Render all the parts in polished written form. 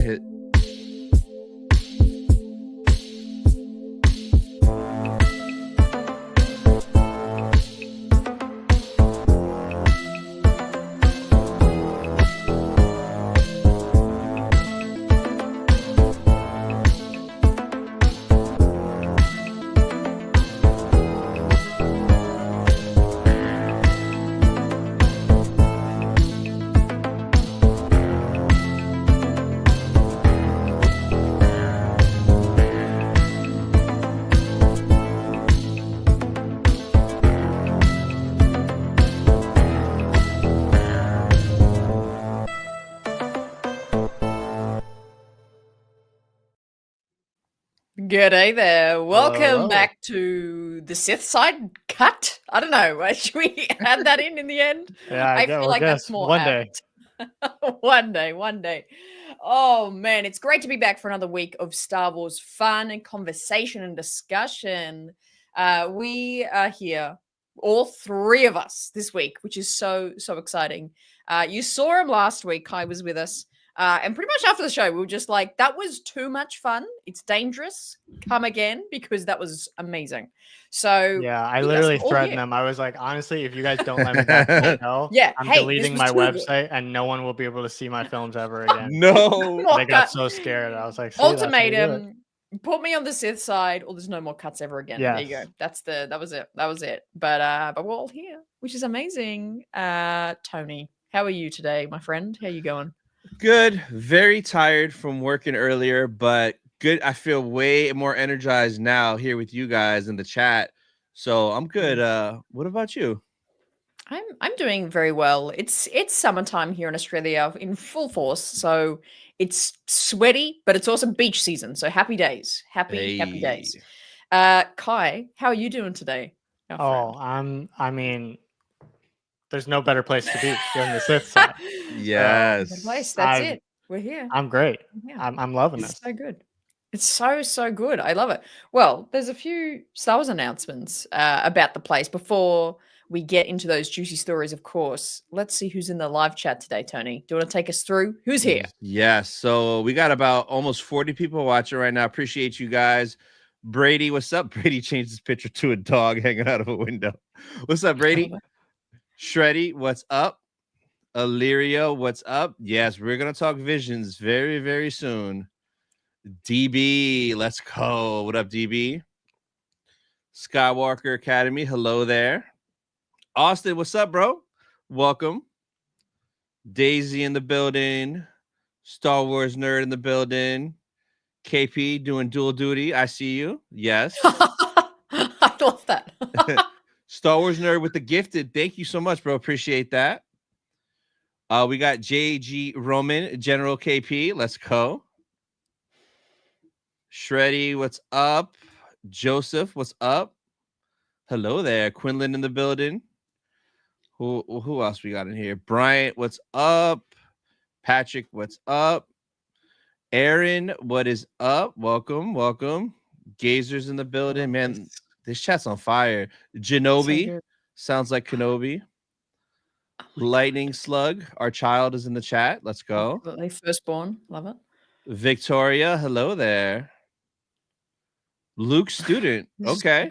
Hit. G'day there. Welcome Hello. back to the Sith side cut. I don't know. Should we add that in the end? Yeah, I feel like that's more one day. apt. One day. Oh man, it's great to be back for another week of Star Wars fun and conversation and discussion. We are here, all three of us this week, which is so exciting. You saw him last week. Kai was with us. And pretty much after the show, we were just like, that was too much fun. It's dangerous. Come again, because that was amazing. So Yeah, I yes, literally all threatened here. them. I was like, honestly, if you guys don't let me back on the show, Yeah, I'm hey, deleting this my was too good. website and no one will be able to see my films ever again. No. More They got cut. so scared. I was like, see, that's how you do it. Ultimatum. Put me on the Sith side, or there's no more cuts ever again. There you go. Yes. That was it. But we're all here, which is amazing. Tony, how are you today, my friend? How you going? Good. Very tired from working earlier, but good. I feel way more energized now here with you guys in the chat. So I'm good. What about you? I'm doing very well. It's summertime here in Australia in full force, so it's sweaty, but it's also beach season. So happy days, happy days. Kai, how are you doing today? I mean, there's no better place to be than the Sith side. Yes. Place. That's it. We're here. I'm great. Yeah. I'm loving It's this. so good. It's so good. I love it. Well, there's a few Star Wars announcements about the place before we get into those juicy stories, of course. Let's see who's in the live chat today, Tony. Do you want to take us through? Who's here? Yes. So we got about almost 40 people watching right now. Appreciate you guys. Brady, what's up? Brady changed his picture to a dog hanging out of a window. What's up, Brady? Shreddy, what's up? Illyria, what's up? Yes, we're going to talk visions very, very soon. DB, let's go. What up, DB? Skywalker Academy, hello there. Austin, what's up, bro? Welcome. Daisy in the building. Star Wars nerd in the building. KP doing dual duty. I see you. Yes. I love that. Star Wars nerd with the gifted. Thank you so much, bro. Appreciate that. We got JG Roman, General KP. Let's go. Shreddy, what's up? Joseph, what's up? Hello there. Quinlan in the building. Who else we got in here? Bryant, what's up? Patrick, what's up? Aaron, what is up? Welcome. Gazers in the building. Man, this chat's on fire. Genobi, sounds like Kenobi. Lightning Slug, our child is in the chat. Let's go. Firstborn, love it. Victoria, hello there. Luke Student, okay.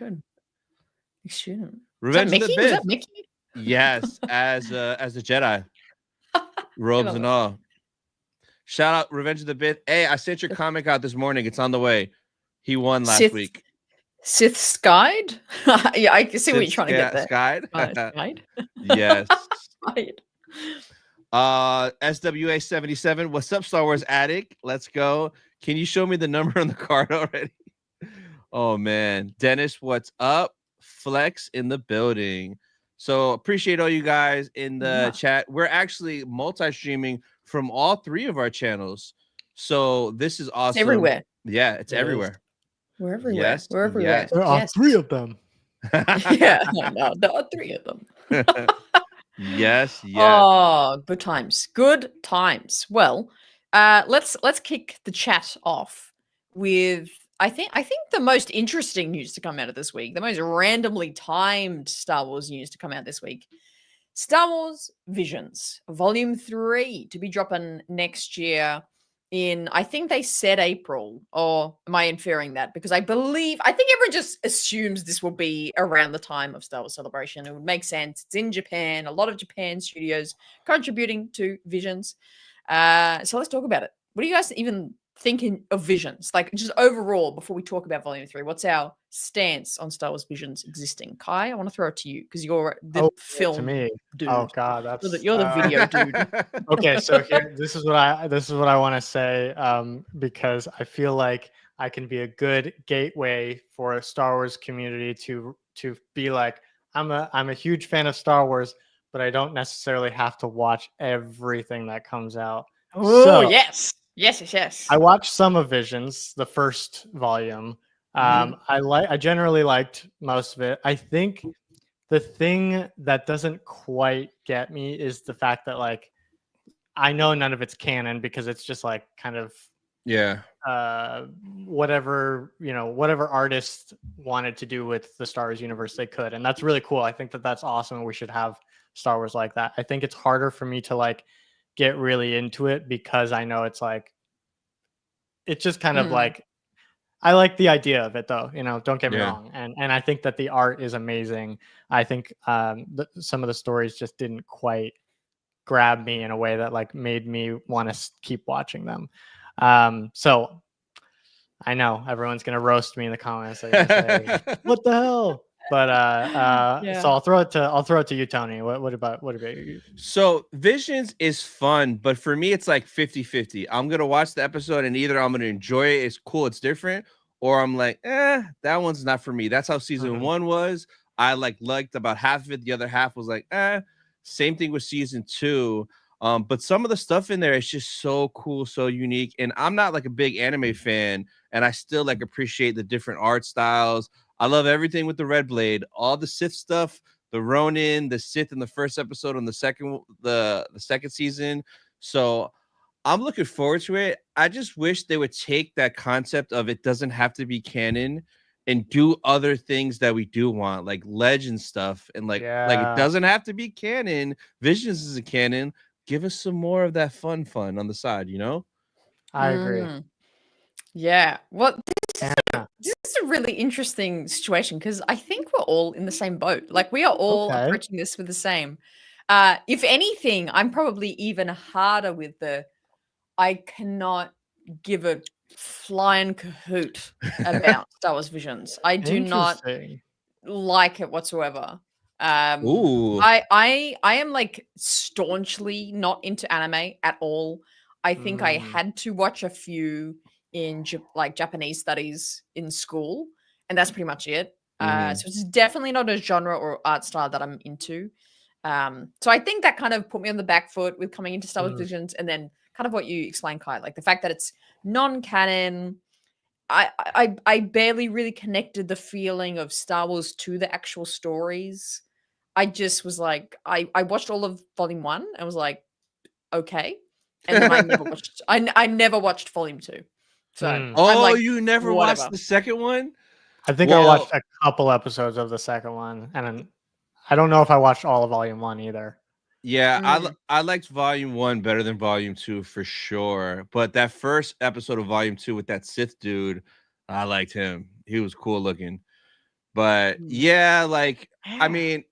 Student. Revenge of the Bith. Was that Mickey? Yes, as a Jedi, robes and all. Shout out Revenge of the Bith. Hey, I sent your comic out this morning. It's on the way. He won last week. Sith Skied? Yeah, I can see what you're trying to get there. Skied? Skied? Yes. Skied. SWA 77. What's up, Star Wars Addict? Let's go. Can you show me the number on the card already? Oh man. Dennis, what's up? Flex in the building. So appreciate all you guys in the chat. We're actually multi-streaming from all three of our channels. So this is awesome. It's everywhere. Yeah, it's everywhere. We're everywhere. Yes, we're everywhere. There are three of them. Yeah, no, there are three of them. Yes. Oh, good times. Good times. Well, let's kick the chat off with I think the most interesting news to come out of this week, the most randomly timed Star Wars news to come out this week. Star Wars Visions, Volume 3, to be dropping next year. I think they said April, or am I inferring that? Because I think everyone just assumes this will be around the time of Star Wars Celebration. It would make sense. It's in Japan, a lot of Japan studios contributing to Visions. So let's talk about it. What do you guys even thinking of Visions? Like, just overall, before we talk about Volume 3, what's our stance on Star Wars Visions existing? Kai, I want to throw it to you because you're the film to me. dude. Oh God, that's You're the video dude. Okay, so here, this is what I want to say, because I feel like I can be a good gateway for a Star Wars community to be like, I'm a huge fan of Star Wars, but I don't necessarily have to watch everything that comes out. Oh, So yes. I watched some of Visions, the first volume. I generally liked most of it. I think the thing that doesn't quite get me is the fact that, like, I know none of it's canon because it's just like kind of Yeah. whatever artists wanted to do with the Star Wars universe they could, and that's really cool. I think that that's awesome, and we should have Star Wars like that. I think it's harder for me to like get really into it because I know it's like, it's just kind of like, I like the idea of it though, don't get me wrong. And I think that the art is amazing. I think some of the stories just didn't quite grab me in a way that like made me want to keep watching them. So I know everyone's going to roast me in the comments. They're gonna say, what the hell? But so I'll throw it to you, Tony. What about you? So Visions is fun, but for me it's like 50-50. I'm gonna watch the episode and either I'm gonna enjoy it, it's cool, it's different, or I'm like, that one's not for me. That's how season 1 was. I liked about half of it, the other half was like, same thing with season 2. But some of the stuff in there is just so cool, so unique. And I'm not like a big anime fan, and I still like appreciate the different art styles. I love everything with the Red Blade, all the Sith stuff, the Ronin, the Sith in the first episode on the second season. So I'm looking forward to it. I just wish they would take that concept of it doesn't have to be canon and do other things that we do want, like legend stuff, and like it doesn't have to be canon. Visions isn't canon. Give us some more of that fun on the side, I agree. Yeah. Well, this is a really interesting situation because I think we're all in the same boat. Like, we are all approaching this with the same. If anything, I'm probably even harder with I cannot give a flying cahoot about Star Wars Visions. I do not like it whatsoever. Ooh. I am like staunchly not into anime at all. I think I had to watch a few in Japanese studies in school, and that's pretty much it. So it's definitely not a genre or art style that I'm into. So I think that kind of put me on the back foot with coming into Star Wars Visions, and then kind of what you explained, Kai, like the fact that it's non-canon. I barely really connected the feeling of Star Wars to the actual stories. I just was like, I watched all of Volume 1 and was like, okay, and then I never watched Volume 2. So you never watched the second one? I think I watched a couple episodes of the second one, and I don't know if I watched all of Volume 1 either. Yeah, I liked Volume 1 better than Volume 2 for sure. But that first episode of Volume 2 with that Sith dude, I liked him. He was cool looking. But yeah, like, I mean,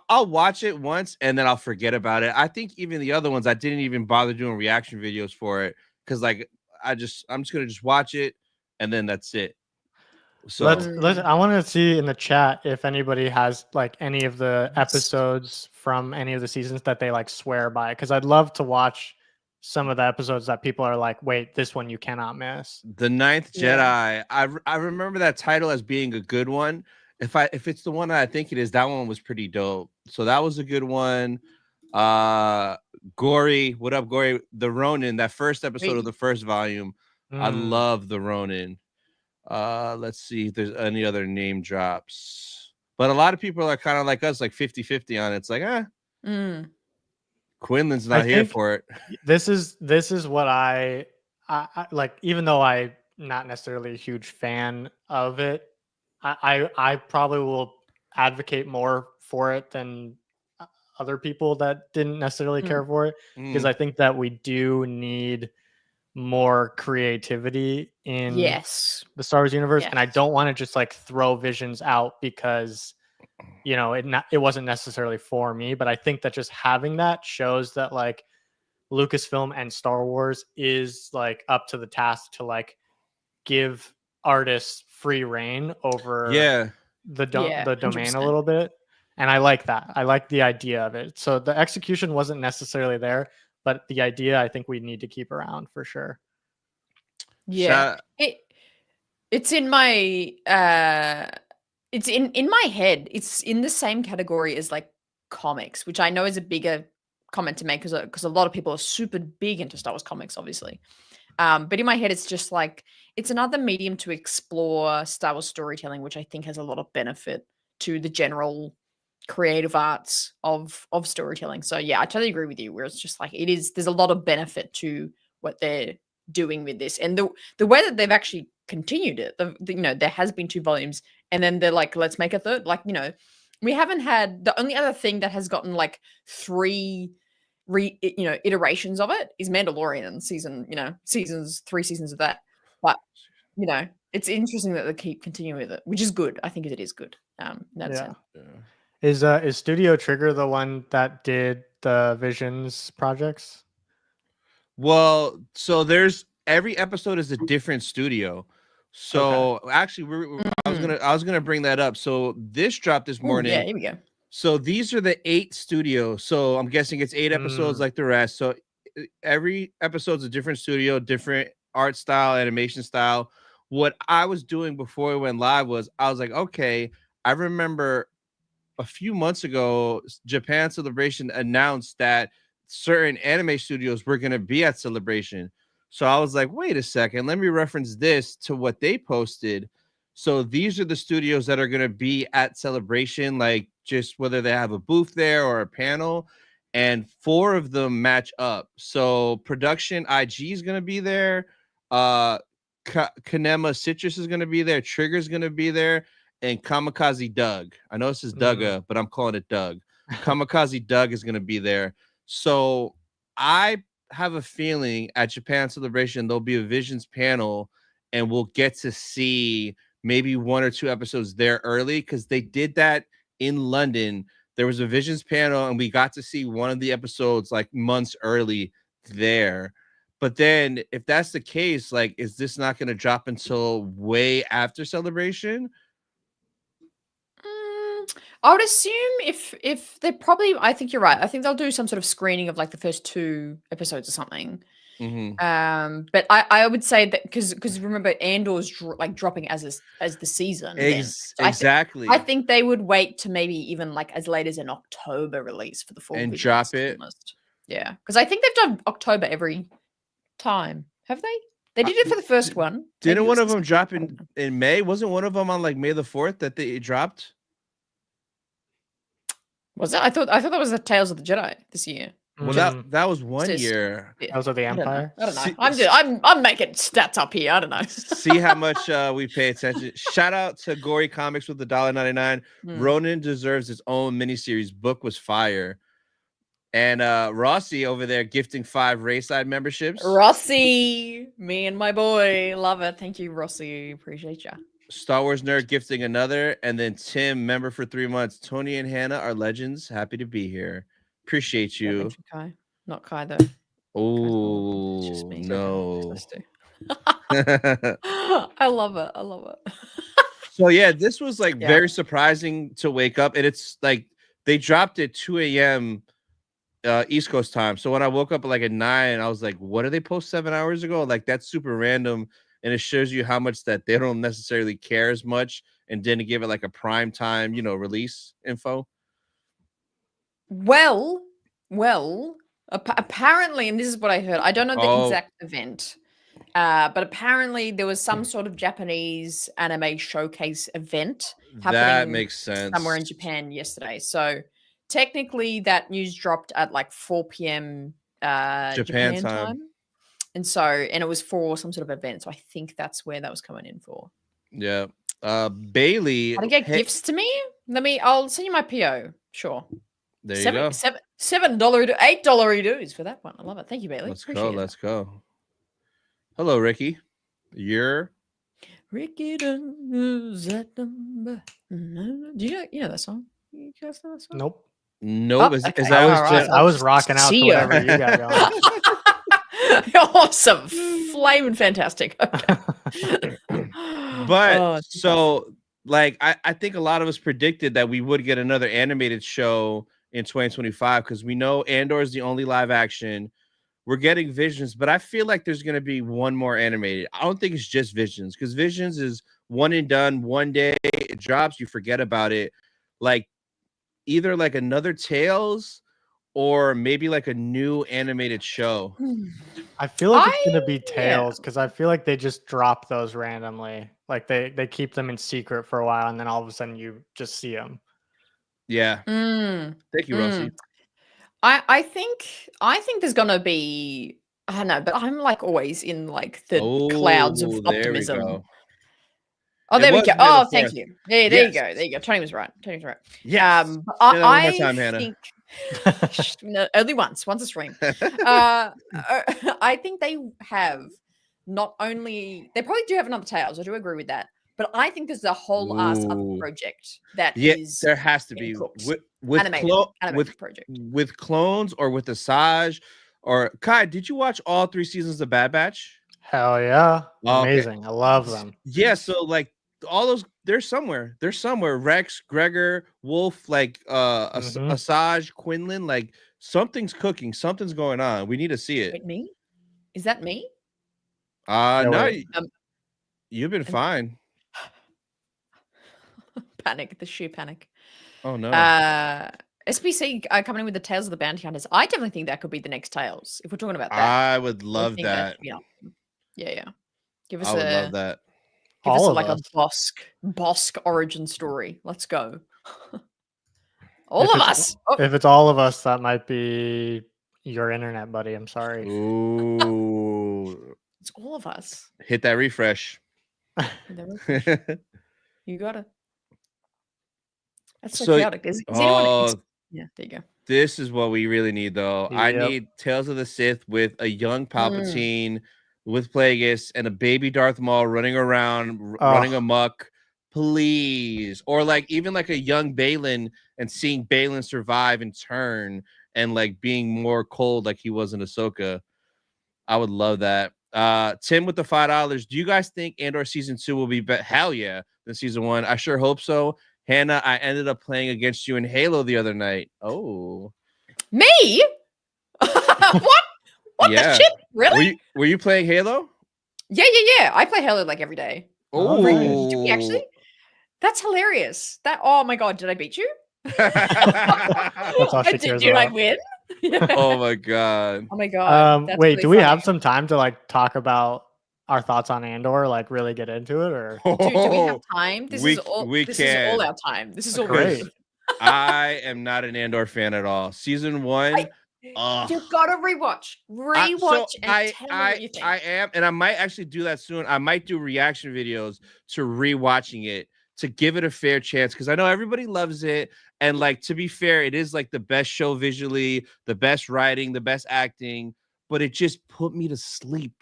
I'll watch it once and then I'll forget about it. I think even the other ones, I didn't even bother doing reaction videos for it because, like, I'm just gonna just watch it and then that's it. So let's I want to see in the chat if anybody has like any of the episodes from any of the seasons that they like swear by, because I'd love to watch some of the episodes that people are like, wait, this one you cannot miss. The Ninth Jedi. I remember that title as being a good one. If it's the one I think it is, that one was pretty dope. So that was a good one. Gory, what up, Gory? The Ronin, that first episode of the first volume. I love the Ronin. Let's see if there's any other name drops. But a lot of people are kind of like us, like 50-50 on it. It's like, Quinlan's not here for it. This is what I like, even though I'm not necessarily a huge fan of it, I probably will advocate more for it than other people that didn't necessarily care for it, because I think that we do need more creativity in Yes. the Star Wars universe, and I Yes. don't want to just like throw Visions out because it wasn't necessarily for me. But I think that just having that shows that like Lucasfilm and Star Wars is like up to the task to like give artists free reign over Yeah. the Yeah, domain a 100%. little bit. And I like that. I like the idea of it. So the execution wasn't necessarily there, but the idea I think we need to keep around for sure. Yeah. It's in my it's in my head. It's in the same category as like comics, which I know is a bigger comment to make because a lot of people are super big into Star Wars comics, obviously. But in my head, it's just like it's another medium to explore Star Wars storytelling, which I think has a lot of benefit to the general creative arts of storytelling. So yeah, I totally agree with you. Where it's just like there's a lot of benefit to what they're doing with this, and the way that they've actually continued it. There has been 2 volumes, and then they're like, let's make a third. Like we haven't had the only other thing that has gotten like 3 iterations of it is Mandalorian season, 3 seasons of that. But it's interesting that they keep continuing with it, which is good. I think it is good. In that sense. Is Studio Trigger the one that did the Visions projects? Well, so there's every episode is a different studio. So actually, I was gonna bring that up. So this dropped this morning. Yeah, here we go. So these are the 8 studios. So I'm guessing it's 8 episodes like the rest. So every episode's a different studio, different art style, animation style. What I was doing before it went live was I was like, okay, I remember a few months ago, Japan Celebration announced that certain anime studios were going to be at Celebration. So I was like, wait a second, let me reference this to what they posted. So these are the studios that are going to be at Celebration, like just whether they have a booth there or a panel, and 4 of them match up. So Production IG is going to be there. Kanema Citrus is going to be there. Trigger's going to be there. And Kamikaze Doug. I know this is Dugga, but I'm calling it Doug. Kamikaze Doug is going to be there. So I have a feeling at Japan Celebration, there'll be a Visions panel and we'll get to see maybe 1 or 2 episodes there early because they did that in London. There was a Visions panel and we got to see one of the episodes like months early there. But then if that's the case, like, is this not going to drop until way after Celebration? I would assume if they probably, I think you're right. I think they'll do some sort of screening of like the first 2 episodes or something. But I would say that because remember Andor's dropping as the season. Exactly. I think they would wait to maybe even like as late as an October release for the full and Visions, drop it. Yeah, because I think they've done October every time. Have they? They did it for the first one. Didn't one of them drop in May? Wasn't one of them on like May the 4th that they dropped? Was it? I thought that was the Tales of the Jedi this year. Well, that was one year. Tales of the Empire. I don't know. I'm making stats up here. I don't know. See how much we pay attention. Shout out to Gory Comics with the $1.99. Ronin deserves his own miniseries. Book was fire. And Rossi over there gifting 5 Rayside memberships. Rossi, me and my boy, love it. Thank you, Rossi. Appreciate ya. Star Wars Nerd gifting another, and then Tim, member for 3 months. Tony and Hannah are legends. Happy to be here. Appreciate you. Kai. Not Kai though. Oh no! I love it. I love it. So yeah, this was like very surprising to wake up, and it's like they dropped it 2 a.m. East Coast time. So when I woke up like at 9, I was like, "What did they post 7 hours ago?" Like that's super random. And it shows you how much that they don't necessarily care as much and didn't give it like a prime time, release info. Well, apparently, and this is what I heard. I don't know the exact event, but apparently there was some sort of Japanese anime showcase event happening. That makes sense. Somewhere in Japan yesterday. So technically that news dropped at like 4 p.m. Japan time. And it was for some sort of event. So I think that's where that was coming in for. Yeah. Bailey. How to get gifts to me? I'll send you my PO. Sure. There you go. $7 to $8 dues for that one. I love it. Thank you, Bailey. Let's go. Hello, Ricky. You're Ricky does that number. Do you know that song? You guys know that song? Nope. nope. Oh, Is okay. that I was all right. just I was rocking out to See ya. whatever you got going. Awesome. Flaming fantastic. Okay. But Oh, so like I think a lot of us predicted that we would get another animated show in 2025 because we know Andor is the only live action. We're getting Visions, but I feel like there's gonna be one more animated. I don't think it's just Visions because Visions is one and done. One day it drops, you forget about it. Like either like another Tales or maybe like a new animated show. I feel like it's gonna be yeah. Tails because I feel like they just drop those randomly. Like they keep them in secret for a while, and then all of a sudden you just see them. Yeah. Mm, Thank you, mm. Rosie. I think there's gonna be, I don't know, but I'm like always in like the clouds of Oh, there we optimism. go. Oh, It there we was go. May the Oh, thank 4th. you. There you Yes. go. There you go. Tony was right. Tony's right. Yes. But Say that one more time, Hannah. think no, only once a stream. I think they have not only, they probably do have another Tales. I do agree with that. But I think there's a whole ass other Ooh. project that Yeah, is there has to being be cooked. with Animated project. with clones or with Asajj or Kai. Did you watch all 3 seasons of Bad Batch? Hell yeah, Oh, okay. amazing! I love them. Yeah, so like all those, they're somewhere. Rex, Gregor, Wolf, like Asajj, Quinlan, like something's cooking, something's going on. We need to see it. Wait, me? Is that me? No, wait. you've been fine. Panic, the sheer panic. Oh no. SBC coming in with the Tales of the Bounty Hunters. I definitely think that could be the next Tales. If we're talking about that, I would I love think that. should be awesome. Yeah. Give us I would love that. Give us All of like us. a Bosk origin story. Let's go. If All of it's- us. Oh, If it's all of us, that might be your internet, buddy. I'm sorry. Ooh. it's all of us. Hit that refresh. You got it. That's so, So- chaotic. Is anyone? Oh, Yeah, there you go. this is what we really need, though. I Yep. need Tales of the Sith with a young Palpatine, with Plagueis, and a baby Darth Maul running around, running amok. Please. Or like even like a young Balin and seeing Balin survive and turn and like being more cold like he was in Ahsoka. I would love that. Tim with the $5. Do you guys think Andor season 2 will be better? Hell yeah, than season 1. I sure hope so. Hannah, I ended up playing against you in Halo the other night. Oh, Me? What? What Yeah. the shit? Really? were you playing Halo? Yeah. I play Halo like every day. Oh, nice. Do we actually? That's hilarious. Oh my god, did I beat you? That's all she cares Did I about. win? Oh my god. Oh my god. that's Wait, really do we have funny. some time to like talk about our thoughts on Andor? Like really get into it, or Dude, do we have time? This We- is all. we this is can. all our time. This is all Great. good. I am not an Andor fan at all. Season 1. Ugh. You've got to rewatch. And tell me what you think. I am, and I might actually do that soon. I might do reaction videos to rewatching it to give it a fair chance because I know everybody loves it. And like to be fair, it is like the best show visually, the best writing, the best acting, but it just put me to sleep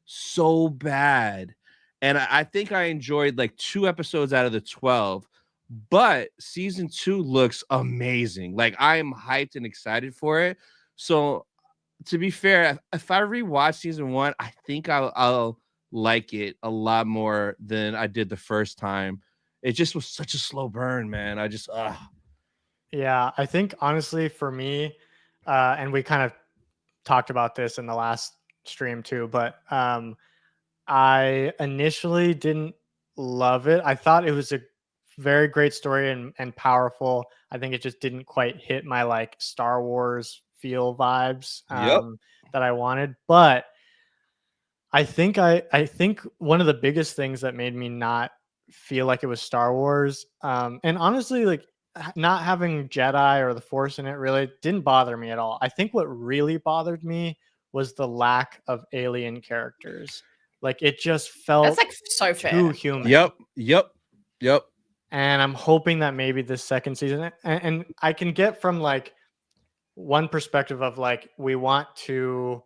so bad. And I think I enjoyed like 2 episodes out of the 12, but season 2 looks amazing. Like I am hyped and excited for it. So to be fair, if I rewatch season 1, I think I'll like it a lot more than I did the first time. It just was such a slow burn, man. I just yeah, I think honestly for me, and we kind of talked about this in the last stream too, but I initially didn't love it. I thought it was a very great story and powerful. I think it just didn't quite hit my like Star Wars feel vibes that I wanted. But I think one of the biggest things that made me not feel like it was Star Wars, and honestly, like not having Jedi or the Force in it really didn't bother me at all. I think what really bothered me was the lack of alien characters. Like it just felt That's like so fair. too human. Yep. And I'm hoping that maybe this second season, and I can get from like one perspective of like we want to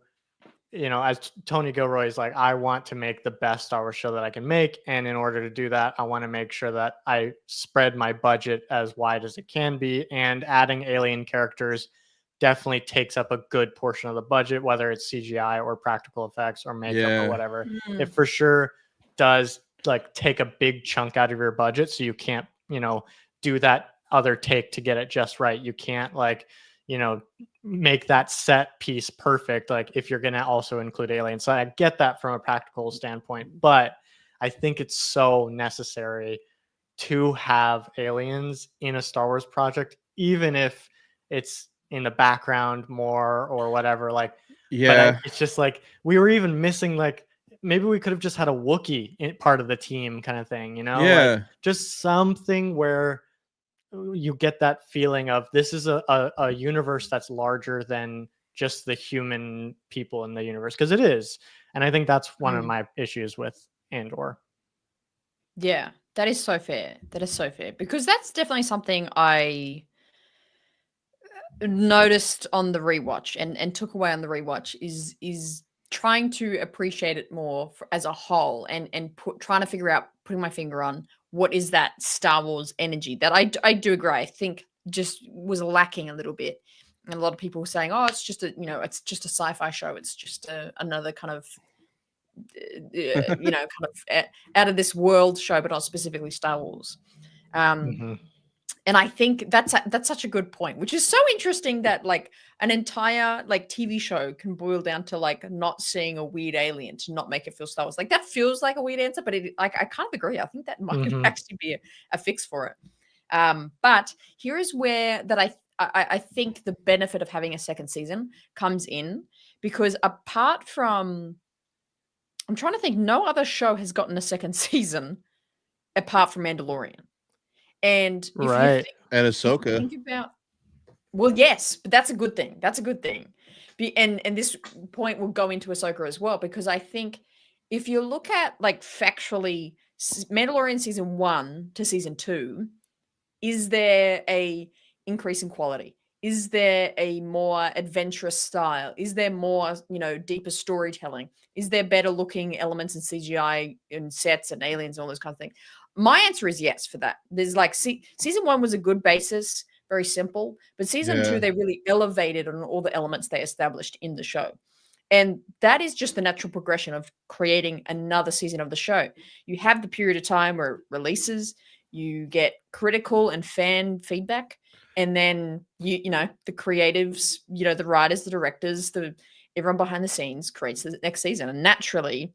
as Tony Gilroy is like, I want to make the best Star Wars show that I can make. And in order to do that, I want to make sure that I spread my budget as wide as it can be. And adding alien characters definitely takes up a good portion of the budget, whether it's CGI or practical effects or makeup or whatever. It for sure does like take a big chunk out of your budget. So you can't, do that other take to get it just right. You can't like, make that set piece perfect, like if you're going to also include aliens. So I get that from a practical standpoint, but I think it's so necessary to have aliens in a Star Wars project, even if it's in the background more or whatever. Like, but it's just like we were even missing, like maybe we could have just had a Wookiee in part of the team kind of thing, like just something where you get that feeling of this is a universe that's larger than just the human people in the universe, because it is. And I think that's one of my issues with Andor. Yeah, that is so fair. That is so fair, because that's definitely something I noticed on the rewatch and took away on the rewatch is trying to appreciate it more as a whole and trying to figure out, putting my finger on what is that Star Wars energy that I do agree, I think just was lacking a little bit. And a lot of people were saying, oh, it's just it's just a sci-fi show. It's just another kind of, kind of out of this world show, but not specifically Star Wars. And I think that's such a good point, which is so interesting that like an entire like TV show can boil down to like not seeing a weird alien to not make it feel Star Wars. Like that feels like a weird answer, but I kind of agree. I think that might actually be a fix for it. But here is where that I think the benefit of having a second season comes in, because apart from, I'm trying to think, no other show has gotten a second season apart from Mandalorian. And if right. And Ahsoka. Think about, well, yes, but that's a good thing. That's a good thing. And this point will go into Ahsoka as well, because I think if you look at like factually Mandalorian season 1 to season 2, is there a increase in quality? Is there a more adventurous style? Is there more, deeper storytelling? Is there better looking elements in CGI and sets and aliens and all those kind of things? My answer is yes for that. There's like season 1 was a good basis, very simple, but season 2, they really elevated on all the elements they established in the show. And that is just the natural progression of creating another season of the show. You have the period of time where it releases, you get critical and fan feedback, and then the creatives, the writers, the directors, everyone behind the scenes creates the next season. And naturally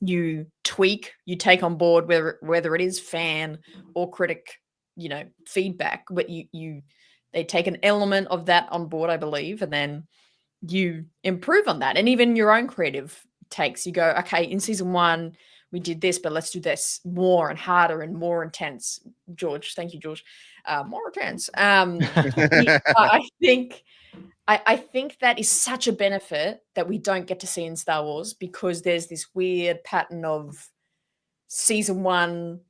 you tweak, you take on board whether it is fan or critic, feedback, but they take an element of that on board, I believe, and then you improve on that. And even your own creative takes, you go, okay, in season 1 we did this, but let's do this more and harder and more intense. George, thank you, George. More intense. I think that is such a benefit that we don't get to see in Star Wars, because there's this weird pattern of season 1,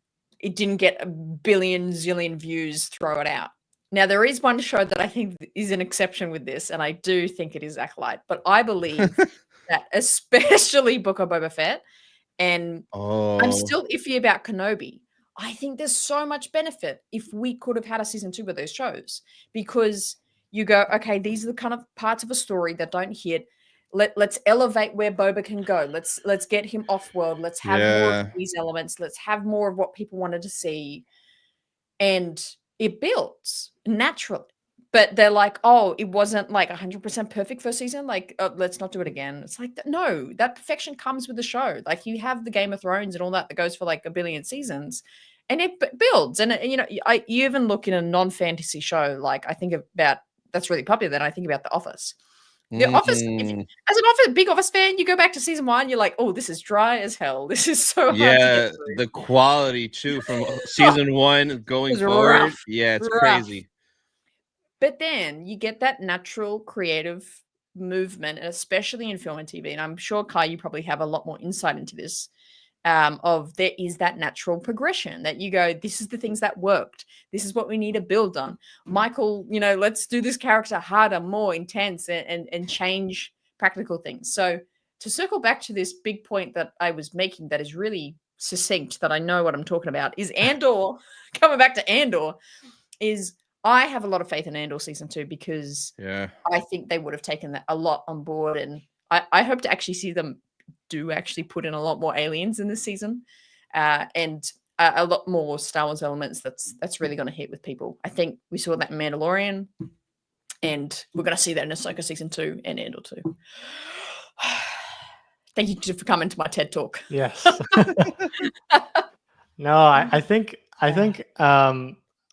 it didn't get a billion zillion views, throw it out. Now, there is one show that I think is an exception with this, and I do think it is Acolyte, but I believe that especially Book of Boba Fett, and I'm still iffy about Kenobi. I think there's so much benefit if we could have had a season 2 with those shows, because you go, okay, these are the kind of parts of a story that don't hit. Let's elevate where Boba can go. Let's get him off world. Let's have more of these elements. Let's have more of what people wanted to see. And it builds naturally. But they're like, oh, it wasn't like 100% perfect first season. Like, let's not do it again. It's like, no, that perfection comes with the show. Like, you have the Game of Thrones and all that goes for like a billion seasons, and it builds. And you even look in a non-fantasy show, like I think about, that's really popular, then I think about The Office. The Office, as an big Office fan, you go back to season 1, you're like, oh, this is dry as hell. This is so hard to get through. The quality too from season 1 going forward. Rough, it's crazy. But then you get that natural creative movement, especially in film and TV. And I'm sure, Kai, you probably have a lot more insight into this. Of there is that natural progression that you go, this is the things that worked. This is what we need to build on. Michael, let's do this character harder, more intense, and change practical things. So to circle back to this big point that I was making that is really succinct, that I know what I'm talking about, is Andor, coming back to Andor, is I have a lot of faith in Andor season 2 because I think they would have taken that a lot on board. And I hope to actually see them do actually put in a lot more aliens in this season and a lot more Star Wars elements that's really going to hit with people. I think we saw that in Mandalorian, and we're going to see that in Ahsoka season 2 and Andor 2. Thank you for coming to my TED talk. Yes. No, I think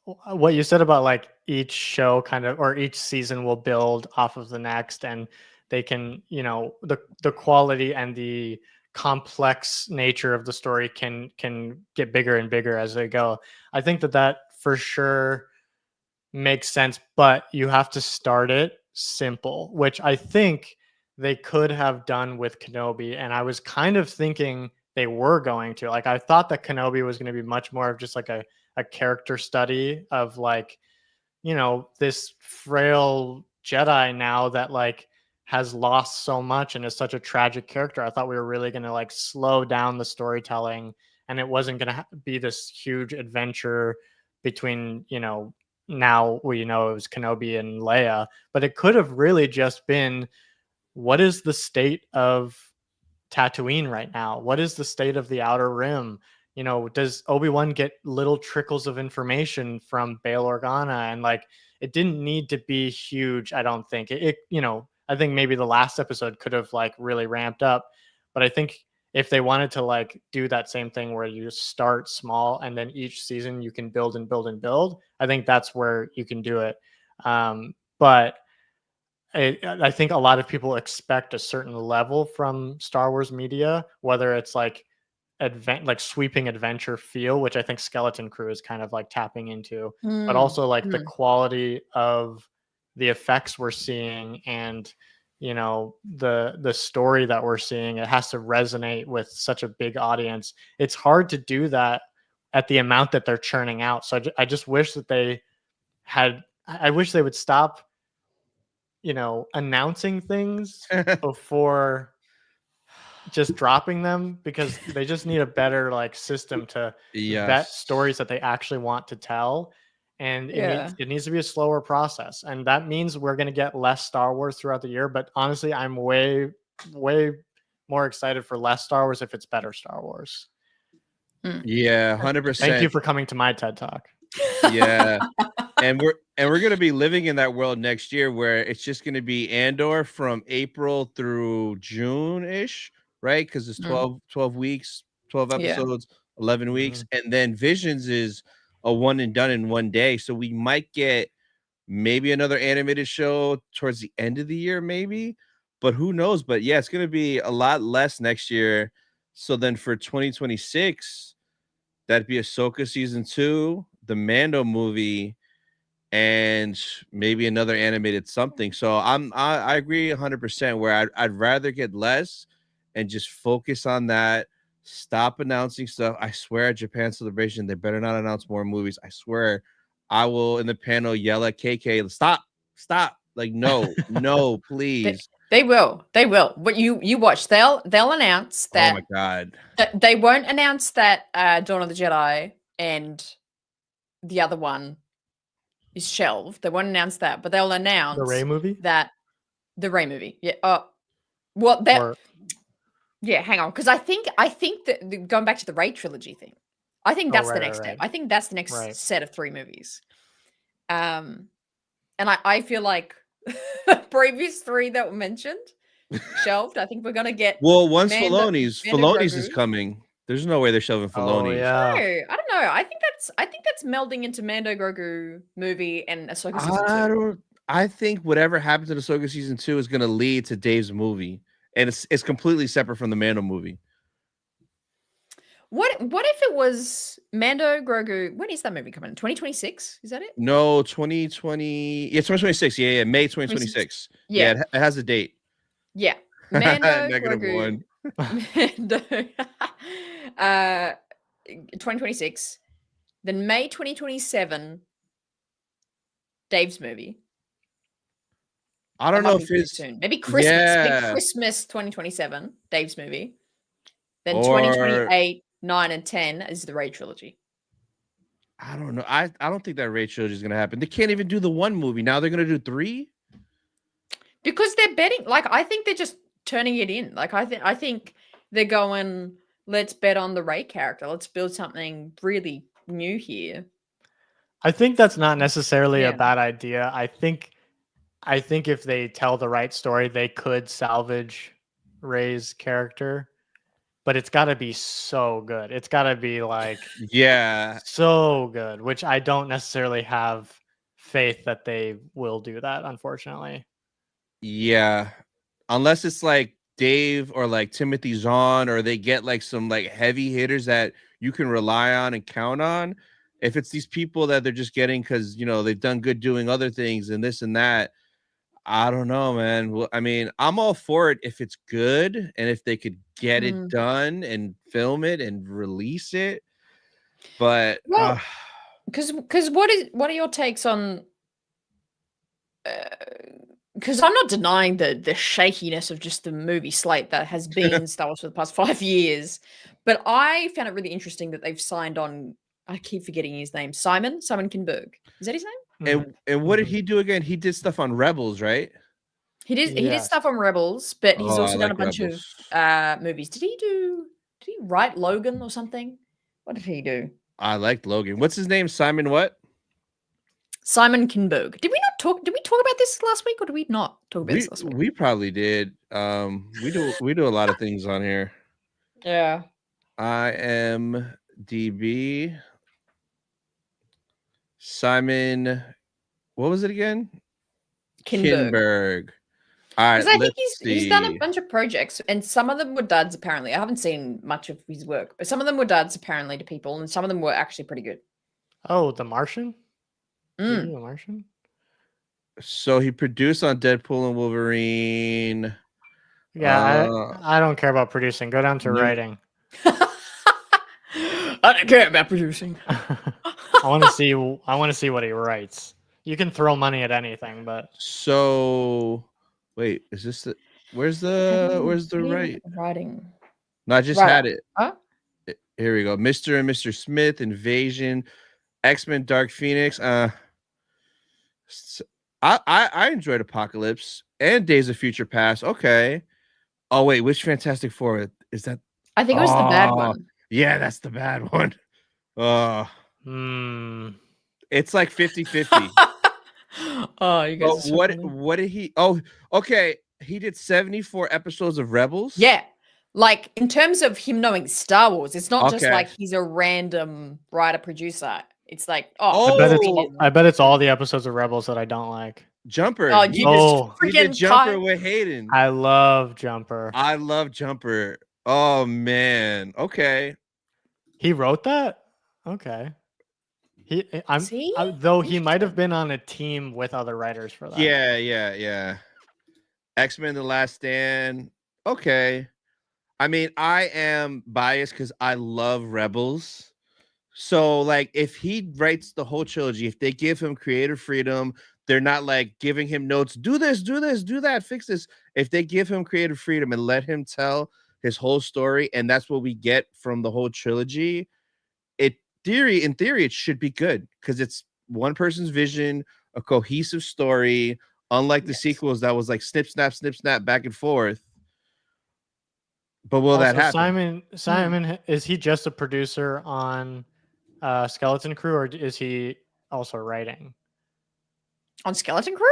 what you said about like each show kind of, or each season will build off of the next, and they can, you know, the quality and the complex nature of the story can get bigger and bigger as they go. I think that for sure makes sense, but you have to start it simple, which I think they could have done with Kenobi. And I was kind of thinking they were going to. Like, I thought that Kenobi was going to be much more of just like a character study of like, you know, this frail Jedi now that like has lost so much and is such a tragic character. I thought we were really going to like slow down the storytelling, and it wasn't going to be this huge adventure between, you know, now we know it was Kenobi and Leia, but it could have really just been, what is the state of Tatooine right now? What is the state of the Outer Rim? You know, does Obi-Wan get little trickles of information from Bail Organa? And like, it didn't need to be huge. I don't think it, you know, I think maybe the last episode could have like really ramped up, but I think if they wanted to like do that same thing where you start small and then each season you can build and build and build, I think that's where you can do it. But I think a lot of people expect a certain level from Star Wars media, whether it's like like sweeping adventure feel, which I think Skeleton Crew is kind of like tapping into, but also like the quality of the effects we're seeing and, you know, the story that we're seeing. It has to resonate with such a big audience. It's hard to do that at the amount that they're churning out. So I just wish that I wish they would stop, you know, announcing things before just dropping them, because they just need a better like system to vet stories that they actually want to tell. And it needs to be a slower process. And that means we're going to get less Star Wars throughout the year. But honestly, I'm way, way more excited for less Star Wars if it's better Star Wars. Yeah, 100%. Thank you for coming to my TED Talk. Yeah. And we're going to be living in that world next year where it's just going to be Andor from April through June-ish, right? Because it's 12 weeks, 12 episodes, 11 weeks. And then Visions is a one and done in one day. So we might get maybe another animated show towards the end of the year, maybe. But who knows? But yeah, it's going to be a lot less next year. So then for 2026, that'd be Ahsoka season 2, the Mando movie, and maybe another animated something. So I agree 100% where I'd rather get less and just focus on that. Stop announcing stuff. I swear at Japan Celebration, they better not announce more movies. I swear I will in the panel yell at KK, stop. Like, no, please. They will. But you watch. They'll announce that. Oh my God. They won't announce that Dawn of the Jedi and the other one is shelved. They won't announce that, but they'll announce the Rey movie. The Rey movie. Yeah. Yeah. Hang on, because I think that going back to the Rey trilogy thing, I think that's the next step. I think that's the next set of 3 movies. And I feel like the previous 3 that were mentioned shelved. I think we're gonna get once Filoni's is coming. There's no way they're shelving Filoni. Oh, yeah. No, I don't know. I think that's melding into Mando Grogu movie and Ahsoka season 2. I think whatever happens in Ahsoka season 2 is going to lead to Dave's movie, and it's completely separate from the Mando movie. What if it was Mando Grogu? When is that movie coming? 2026? Is that it? No, 2020. Yeah, 2026. Yeah, May 2026. Yeah, it has a date. Yeah, Mando -1. Mando. 2026. Then May 2027. Dave's movie. I That don't know might be if too it's soon. Maybe Christmas. Maybe yeah Christmas 2027, Dave's movie. Then or 2028, 9 and 10 is the Rey trilogy. I don't know. I don't think that Rey trilogy is gonna happen. They can't even do the one movie. Now they're gonna do 3. Because they're betting, like I think they're just turning it in. Like I think they're going, let's bet on the Rey character. Let's build something really new here. I think that's not necessarily Yeah. a bad idea. I think if they tell the right story, they could salvage Rey's character, but it's got to be so good. It's got to be like Yeah, so good, which I don't necessarily have faith that they will do that, unfortunately. yeah. Unless it's like Dave or like Timothy Zahn, or they get like some like heavy hitters that you can rely on and count on. If it's these people that they're just getting because they've done good doing other things and this and that, I don't know, man. Well, I mean, I'm all for it if it's good and if they could get it done and film it and release it. But Well, because what are your takes on? Because I'm not denying the shakiness of just the movie slate that has been Star Wars for the past 5 years, but I found it really interesting that they've signed on. I keep forgetting his name. Simon Kinberg. Is that his name? and what did he do again? He did stuff on Rebels, right? He did Yes. stuff on Rebels, but he's Oh, I also done a like bunch Rebels. of movies. Did he write Logan or something? What did he do? I liked Logan. What's his name? Simon what? Simon Kinberg. Did we talk about this last week, or did we not talk about this last week? We probably did. We do a lot of things on here. Yeah. IMDb. Simon, what was it again? Kinberg. All right, Because I think let's he's done a see. bunch of projects, and some of them were duds. Apparently, I haven't seen much of his work, but some of them were duds apparently to people, and some of them were actually pretty good. Oh, The Martian? Did he Mm. do The Martian? So he produced on Deadpool and Wolverine. Yeah, I don't care about producing. Go down to writing. I don't care about producing. I want to see what he writes. You can throw money at anything, but So wait, is this the where's the right? Writing? No, I just Right. had it. Huh? Here we go. Mr. and Mr. Smith, Invasion, X-Men, Dark Phoenix. I enjoyed Apocalypse and Days of Future Past. Okay. Oh wait, which Fantastic Four is that? I think it was the bad one. Yeah, that's the bad one. It's like 50-50. Oh, you guys. But what did he? Oh, okay. He did 74 episodes of Rebels. Yeah. Like in terms of him knowing Star Wars, it's not just Okay. like he's a random writer producer. It's like, I bet it's all the episodes of Rebels that I don't like. Jumper. Oh, He you just did freaking Jumper with Hayden. I love Jumper. I love Jumper. Oh man. Okay. He wrote that? Okay. See? Though he might have been on a team with other writers for that. Yeah. X-Men: The Last Stand. Okay. I mean, I am biased because I love Rebels. So, like, if he writes the whole trilogy, if they give him creative freedom, they're not like giving him notes, do this, do that, fix this. If they give him creative freedom and let him tell his whole story, and that's what we get from the whole trilogy, in theory, it should be good because it's one person's vision, a cohesive story, unlike the sequels that was like snip, snap, back and forth. But will that happen? Simon, is he just a producer on Skeleton Crew, or is he also writing on Skeleton Crew?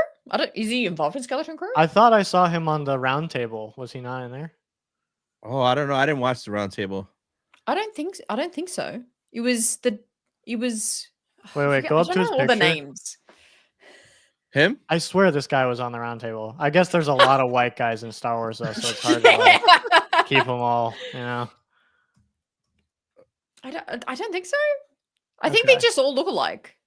Is he involved in Skeleton Crew? I thought I saw him on the round table. Was he not in there? Oh, I don't know. I didn't watch the round table. I don't think so. It was Wait, go up to his picture. All the names. Him? I swear this guy was on the round table. I guess there's a lot of white guys in Star Wars though, so it's hard to keep them all, I don't think so. I think they just all look alike.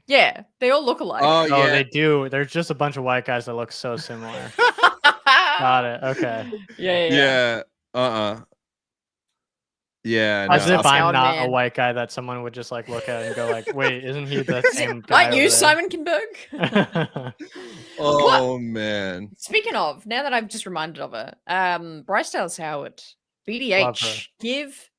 Yeah, they all look alike. Oh, yeah, they do. There's just a bunch of white guys that look so similar. Got it. Okay. Yeah. Yeah, As no. if I'm Sound not a man. white guy that someone would just like look at and go like, wait, isn't he the same guy? Aren't you over Simon Kinberg? there? What? Oh man. Speaking of, now that I've just reminded of it, Bryce Dallas Howard, Love her. BDH, give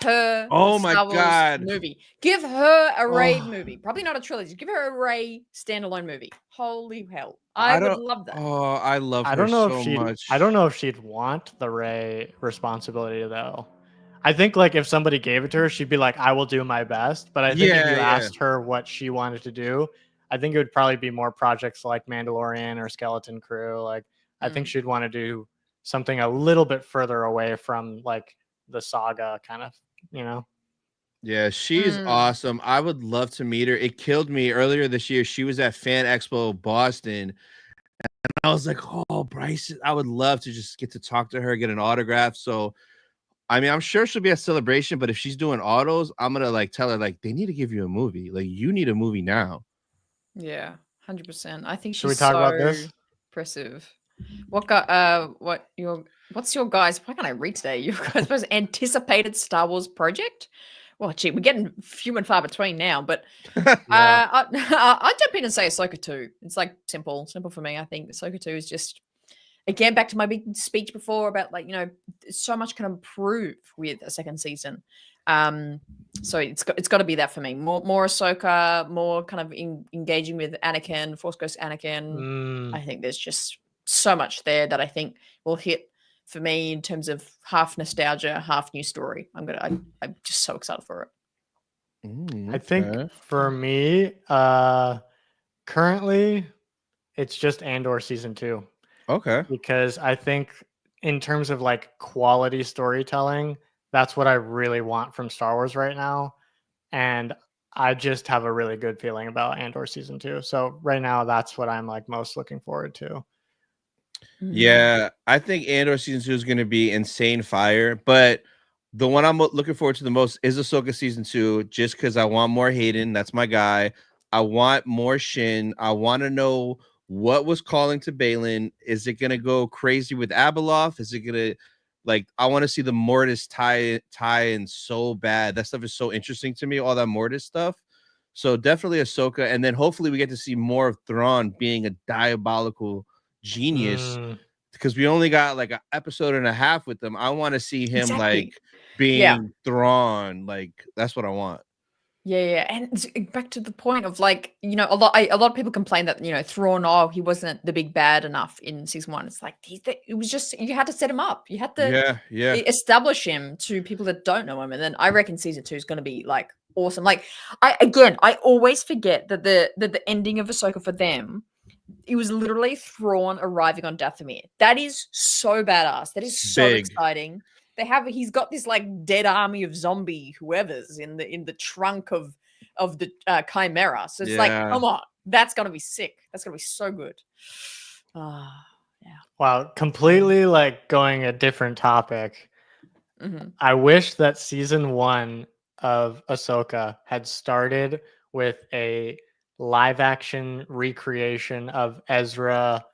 her a Oh my Star Wars God. movie. Give her a Raid Oh. movie. Probably not a trilogy. Give her a Ray standalone movie. Holy hell. I I would don't love that. Oh, I love I her don't know if so much. I don't know if she'd want the Ray responsibility though. I think like if somebody gave it to her, she'd be like, I will do my best. But I think if you Yeah. asked her what she wanted to do, I think it would probably be more projects like Mandalorian or Skeleton Crew. Like I think she'd want to do something a little bit further away from like the saga kind of, you know. Yeah, she's awesome. I would love to meet her. It killed me earlier this year. She was at Fan Expo Boston. And I was like, oh, Bryce, I would love to just get to talk to her, get an autograph. So, I mean, I'm sure she'll be at Celebration, but if she's doing autos, I'm going to like tell her, like, they need to give you a movie. Like, you need a movie now. Yeah, 100%. I think Should we she's talk so about this? impressive. What's your guys? Why can't I read today? Your guys' most anticipated Star Wars project? Well, gee, we're getting few and far between now, but I'd jump in and say Ahsoka 2. It's like simple for me. I think Ahsoka 2 is just, again, back to my big speech before about like, so much can improve with a second season. So it's got to be that for me. More Ahsoka, more kind of engaging with Anakin, Force Ghost Anakin. I think there's just so much there that I think will hit for me in terms of half nostalgia, half new story. I'm just so excited for it. I think for me, currently it's just Andor season 2. Okay. Because I think in terms of like quality storytelling, that's what I really want from Star Wars right now. And I just have a really good feeling about Andor season 2. So right now that's what I'm like most looking forward to. Yeah, I think Andor season 2 is going to be insane fire, but the one I'm looking forward to the most is Ahsoka season 2, just because I want more Hayden. That's my guy. I want more Shin. I want to know what was calling to Balin. Is it going to go crazy with Abeloth? Is it going to, like, I want to see the Mortis tie in so bad. That stuff is so interesting to me, all that Mortis stuff. So definitely Ahsoka, and then hopefully we get to see more of Thrawn being a diabolical genius, because we only got like an episode and a half with them. I want to see him like being Thrawn. Like that's what I want. Yeah, and back to the point of like, a lot of people complain that Thrawn, he wasn't the big bad enough in season 1. It's like it was just, you had to set him up. You had to establish him to people that don't know him, and then I reckon season 2 is going to be like awesome. Like I always forget that the ending of Ahsoka for them, it was literally Thrawn arriving on Dathomir. That is so badass. That is so exciting. He's got this like dead army of zombie whoever's in the trunk of the Chimera. So it's like, come on, that's gonna be sick. That's gonna be so good. Yeah. Wow, completely like going a different topic. I wish that season 1 of Ahsoka had started with a live action recreation of Ezra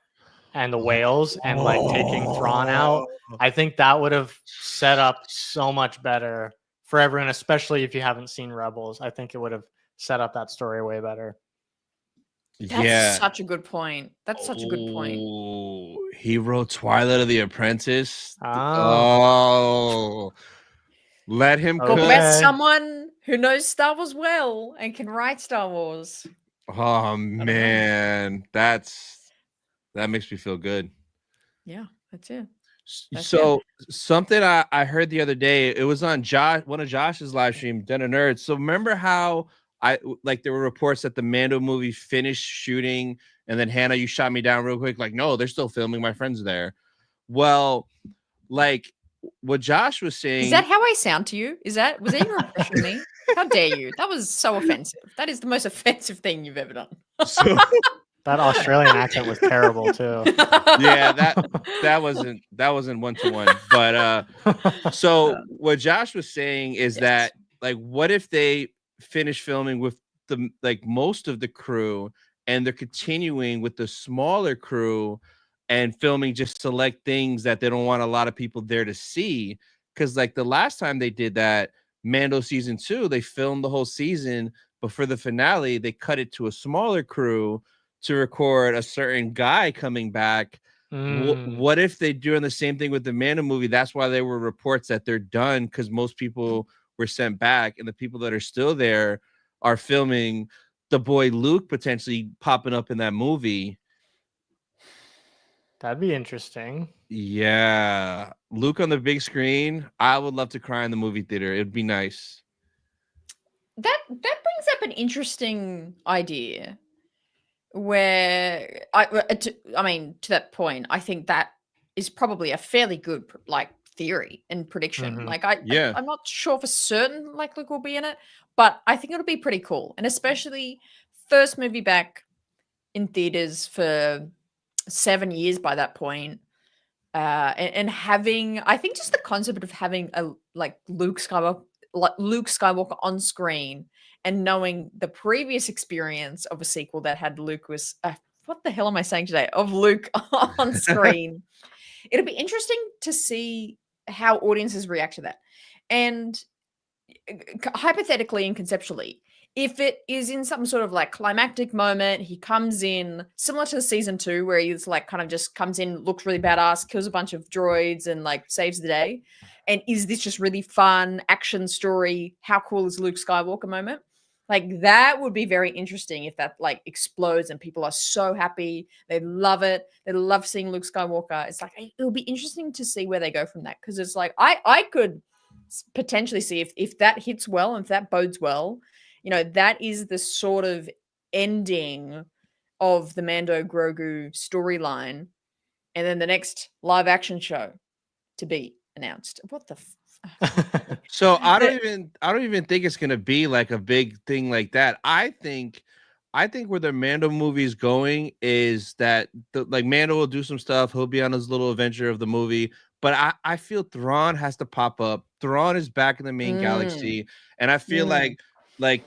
and the whales and like taking Thrawn out. I think that would have set up so much better for everyone, especially if you haven't seen Rebels. I think it would have set up that story way better. That's such a good point. That's such a good point. He wrote Twilight of the Apprentice. Let him talk about someone who knows Star Wars well and can write Star Wars. Oh man, that makes me feel good. Yeah, that's it. Something I heard the other day, it was on one of Josh's live stream, Den of Nerds. So remember how there were reports that the Mando movie finished shooting, and then Hannah, you shot me down real quick. Like, no, they're still filming. My friend's there. Well, like what Josh was saying. Is that how I sound to you? Was that your impression of me? How dare you? That was so offensive. That is the most offensive thing you've ever done. That Australian accent was terrible too. Yeah, that wasn't 1-to-1. But so what Josh was saying is that, like, what if they finish filming with the most of the crew, and they're continuing with the smaller crew and filming just select things that they don't want a lot of people there to see, because like the last time they did that, Mando season 2, they filmed the whole season, but for the finale, they cut it to a smaller crew to record a certain guy coming back. What if they're doing the same thing with the Mando movie? That's why there were reports that they're done, because most people were sent back, and the people that are still there are filming the boy Luke potentially popping up in that movie. That'd be interesting. Yeah, Luke on the big screen. I would love to cry in the movie theater. It'd be nice. That brings up an interesting idea. Where I mean, to that point, I think that is probably a fairly good like theory and prediction. Like Yeah. I'm not sure for certain like Luke will be in it, but I think it'll be pretty cool, and especially first movie back in theaters for 7 years by that point. And having, I think, just the concept of having a like Luke Skywalker on screen, and knowing the previous experience of a sequel that had Luke was what the hell am I saying today? Of Luke on screen. It'll be interesting to see how audiences react to that. And hypothetically and conceptually, if it is in some sort of like climactic moment, he comes in similar to season 2, where he's like kind of just comes in, looks really badass, kills a bunch of droids, and like saves the day. And is this just really fun action story? How cool is Luke Skywalker moment? Like that would be very interesting if that like explodes and people are so happy. They love it. They love seeing Luke Skywalker. It's like, it'll be interesting to see where they go from that. Cause it's like, I could potentially see if that hits well and if that bodes well, you know, that is the sort of ending of the Mando Grogu storyline, and then the next live action show to be announced. What the? So I don't even think it's gonna be like a big thing like that. I think where the Mando movie is going is that like Mando will do some stuff. He'll be on his little adventure of the movie, but I feel Thrawn has to pop up. Thrawn is back in the main galaxy, and I feel like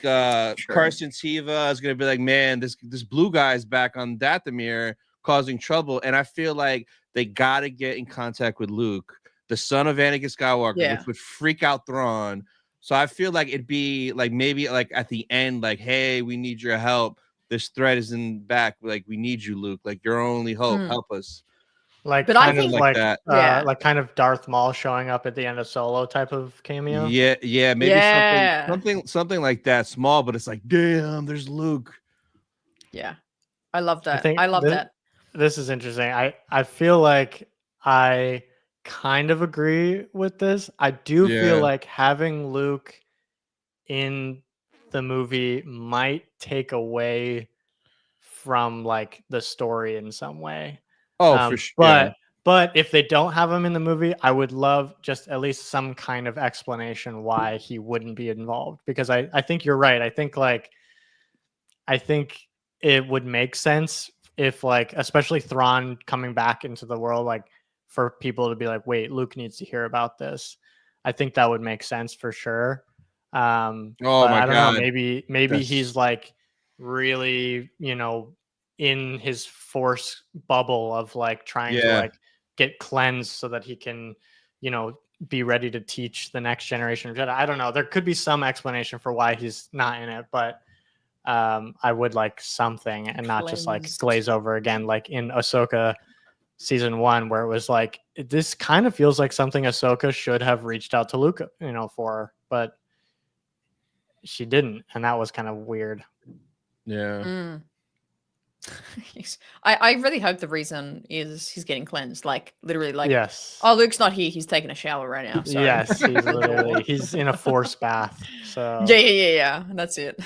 Carson Teva is gonna be like, man, this blue guy's back on Dathomir causing trouble, and I feel like they gotta get in contact with Luke, the son of Anakin Skywalker, which would freak out Thrawn. So I feel like it'd be like maybe like at the end, like, hey, we need your help. This threat is in back. Like, we need you, Luke. Like, your only hope. Help us. Like, but kind I think of like that. Like kind of Darth Maul showing up at the end of Solo type of cameo. Yeah, maybe something like that, small, but it's like, damn, there's Luke. Yeah, I love that. I love that. This is interesting. I feel like I kind of agree with this. I do feel like having Luke in the movie might take away from like the story in some way. Oh, for sure. But if they don't have him in the movie, I would love just at least some kind of explanation why he wouldn't be involved. Because I think you're right. I think it would make sense if like, especially Thrawn coming back into the world, like for people to be like, wait, Luke needs to hear about this. I think that would make sense for sure. I don't know. Maybe he's like really, you know, in his Force bubble of like trying to like get cleansed so that he can, you know, be ready to teach the next generation of Jedi. I don't know. There could be some explanation for why he's not in it, but I would like something and not just like glaze over again, like in Ahsoka season 1, where it was like, this kind of feels like something Ahsoka should have reached out to Luke, you know, for, but she didn't, and that was kind of weird. Yeah. I really hope the reason is he's getting cleansed, like literally, like, yes, oh, Luke's not here, he's taking a shower right now. Sorry. Yes, he's in a Force bath. So yeah, that's it.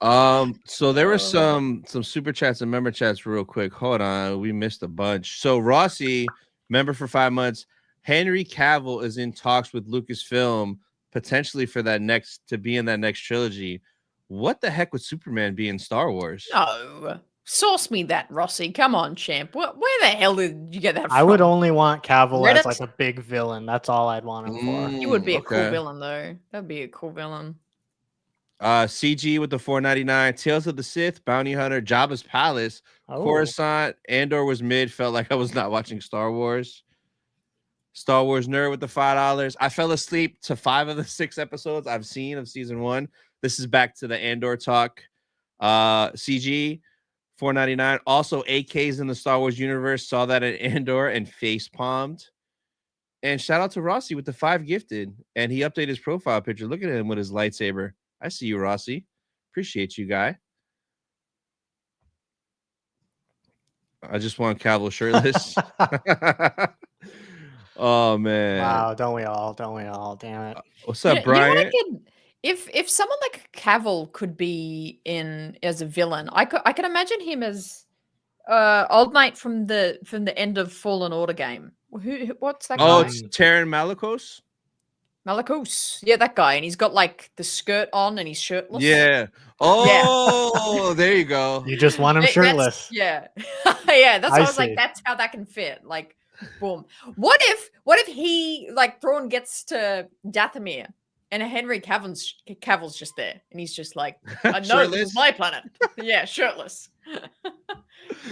So there were some super chats and member chats real quick. Hold on, we missed a bunch. So Rossi, member for 5 months, Henry Cavill is in talks with Lucasfilm potentially for to be in that next trilogy. What the heck would Superman be in Star Wars? No, source me that, Rossi. Come on, champ. Where the hell did you get that from? I would only want Cavill as like a big villain. That's all I'd want him for. He would be a cool villain, though. That'd be a cool villain. CG with the $4.99. Tales of the Sith, Bounty Hunter, Jabba's Palace, Coruscant, Andor was mid. Felt like I was not watching Star Wars. Star Wars nerd with the $5. I fell asleep to 5 of the 6 episodes I've seen of season 1. This is back to the Andor talk. CG $4.99. Also, AKs in the Star Wars universe. Saw that at Andor and face palmed. And shout out to Rossi with the 5 gifted. And he updated his profile picture. Look at him with his lightsaber. I see you, Rossi. Appreciate you, guy. I just want Cavill shirtless. Oh man! Wow, don't we all? Don't we all? Damn it! What's up, Brian? If someone like Cavill could be in as a villain, I could imagine him as old mate from the end of Fallen Order game. What's that guy? Oh, it's Taron Malicos. Malicos, yeah, that guy, and he's got like the skirt on and he's shirtless. Yeah. Oh, there you go. You just want him shirtless. Yeah, yeah. That's why I was like, that's how that can fit. Like, boom. What if he like Thrawn gets to Dathomir and Henry Cavill's just there and he's just like, I know this is my planet. Yeah, shirtless.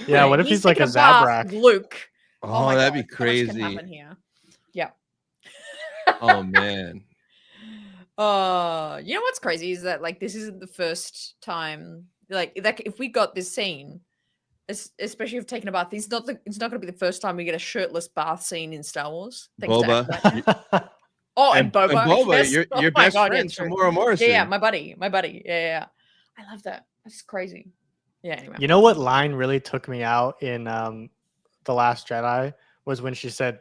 Yeah. What if he's like a Zabrak? Luke. Oh, that'd be crazy. Yeah. Oh man. You know what's crazy is that like this isn't the first time like if we got this scene, especially if taking a bath, it's not going to be the first time we get a shirtless bath scene in Star Wars. Boba. And Boba. Yes. Your best friend, Tamora Morrison. Yeah, my buddy. Yeah. I love that. That's crazy. Yeah. Anyway. You know what line really took me out in The Last Jedi was when she said,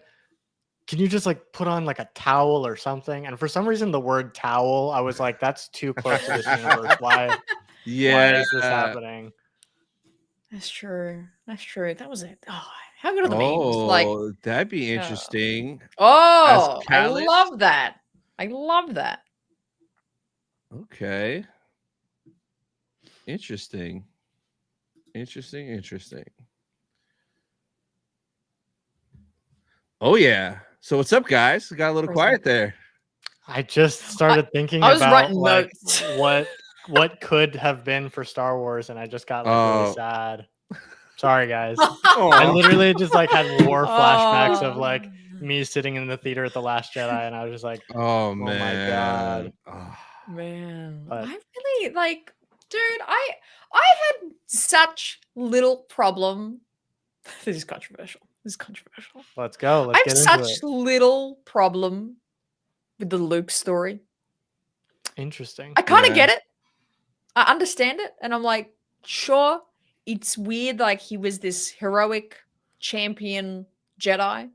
can you just like put on like a towel or something? And for some reason, the word towel, I was like, that's too close to this universe. Why is this happening? That's true. That was it. Oh, how good are the memes? Like, that'd be interesting. I love that. Okay. Interesting. Oh yeah. So what's up, guys? Got a little quiet there. I just started thinking about like what could have been for Star Wars, and I just got like really sad. Sorry, guys. I literally just like had war flashbacks of like me sitting in the theater at The Last Jedi, and I was just like, oh man, my god, man. But I really like, dude. I had such little problem. This is controversial. Let's go. I have such little problem with the Luke story. Interesting. I kind of get it. I understand it. And I'm like, sure, it's weird. Like he was this heroic champion Jedi.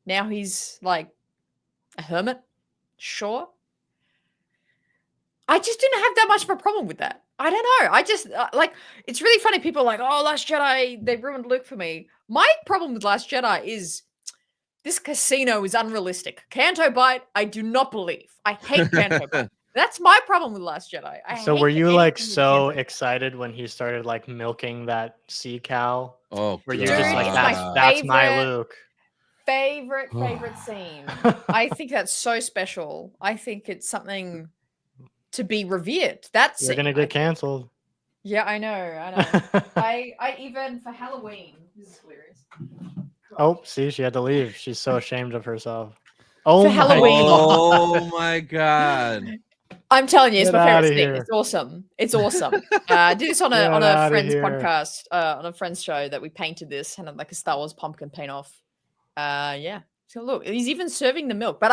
Now he's like a hermit. Sure. I just didn't have that much of a problem with that. I don't know. I just like, it's really funny. People are like, oh, Last Jedi, they ruined Luke for me. My problem with Last Jedi is this casino is unrealistic. Canto Bight, I do not believe. I hate Canto Bight. That's my problem with Last Jedi. So were you like so excited when he started like milking that sea cow? Oh, were you just like, that's my Luke? Favorite scene. I think that's so special. I think it's something to be revered. That's You're gonna get canceled. Yeah, I know. I even for Halloween. This is hilarious. Oh, see, she had to leave. She's so ashamed of herself. Oh, for Halloween. Oh my god. I'm telling you, it's my favorite scene. It's awesome. I did this on a friend's podcast, on a friend's show that we painted this and like a Star Wars pumpkin paint off. Yeah. So look, he's even serving the milk, but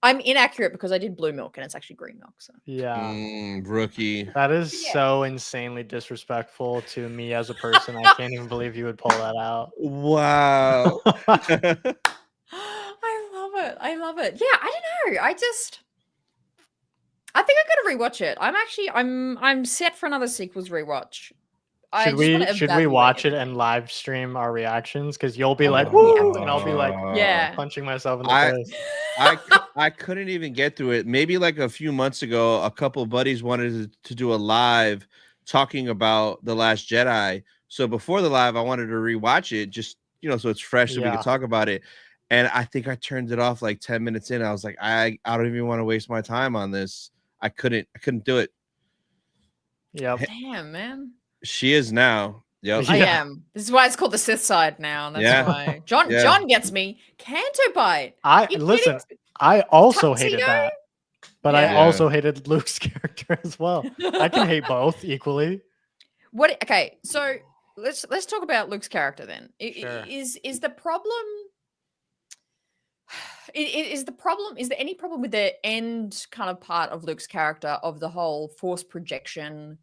I'm inaccurate because I did blue milk and it's actually green milk. So yeah, rookie. That is so insanely disrespectful to me as a person. I can't even believe you would pull that out. Wow. I love it. Yeah, I don't know. I think I gotta rewatch it. I'm set for another sequels rewatch. Should we watch it and live stream our reactions? Because you'll be like, woo, and I'll be like, punching myself in the face. I couldn't even get through it. Maybe like a few months ago, a couple of buddies wanted to do a live talking about The Last Jedi. So before the live, I wanted to rewatch it just, so it's fresh so we can talk about it. And I think I turned it off like 10 minutes in. I was like, I don't even want to waste my time on this. I couldn't do it. Yep. Damn, man. She is now. Yep. I Yeah. am. This is why it's called the Sith side now. And that's Yeah. why John Yeah. John gets me. Canto Bite. I You listen. kidding? I also Tuxedo? hated that, but I Yeah. also hated Luke's character as well. I can hate both equally. What? Okay, so let's talk about Luke's character then. Sure. Is the problem? Is the problem? Is there any problem with the end kind of part of Luke's character of the whole force projection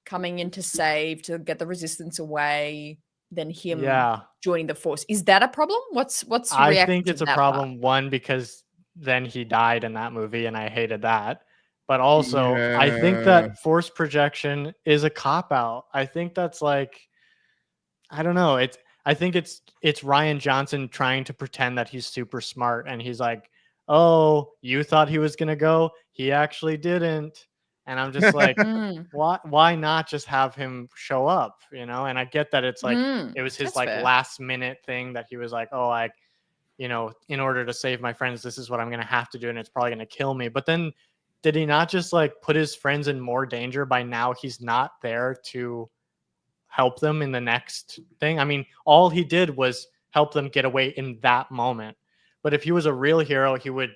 coming in to save to get the resistance away, then him Yeah, joining the force? Is that a problem? What's your I reaction think to it's a that part? problem. One, because then he died in that movie, and I hated that. But also, I think Yeah. that force projection is a cop out. I think that's like, I don't know. I think it's Ryan Johnson trying to pretend that he's super smart, and he's like, "Oh, you thought he was gonna go? He actually didn't." And I'm just like, Mm, why not just have him show up? And I get that it's like it was his that's like fair. last minute thing that he was like, "Oh, in order to save my friends, this is what I'm gonna have to do, and it's probably gonna kill me." But then did he not just like put his friends in more danger by now he's not there to help them in the next thing? I mean, all he did was help them get away in that moment. But if he was a real hero, he would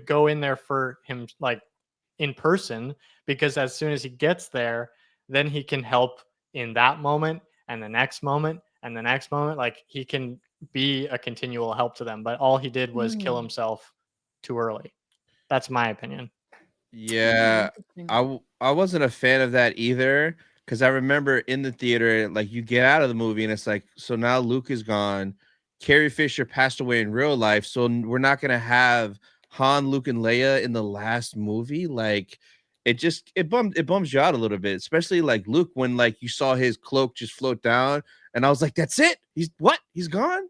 go in there for him, like, in person, because as soon as he gets there, then he can help in that moment and the next moment and the next moment. Like, he can be a continual help to them. But all he did was kill Mm, himself too early. That's my opinion. Yeah, interesting. I wasn't a fan of that either, because I remember in the theater, like, you get out of the movie and it's like, so now Luke is gone, Carrie Fisher passed away in real life, so we're not gonna have Han, Luke, and Leia in the last movie. Like, it bums you out a little bit, especially like Luke, when like you saw his cloak just float down, and I was like, that's it, he's gone.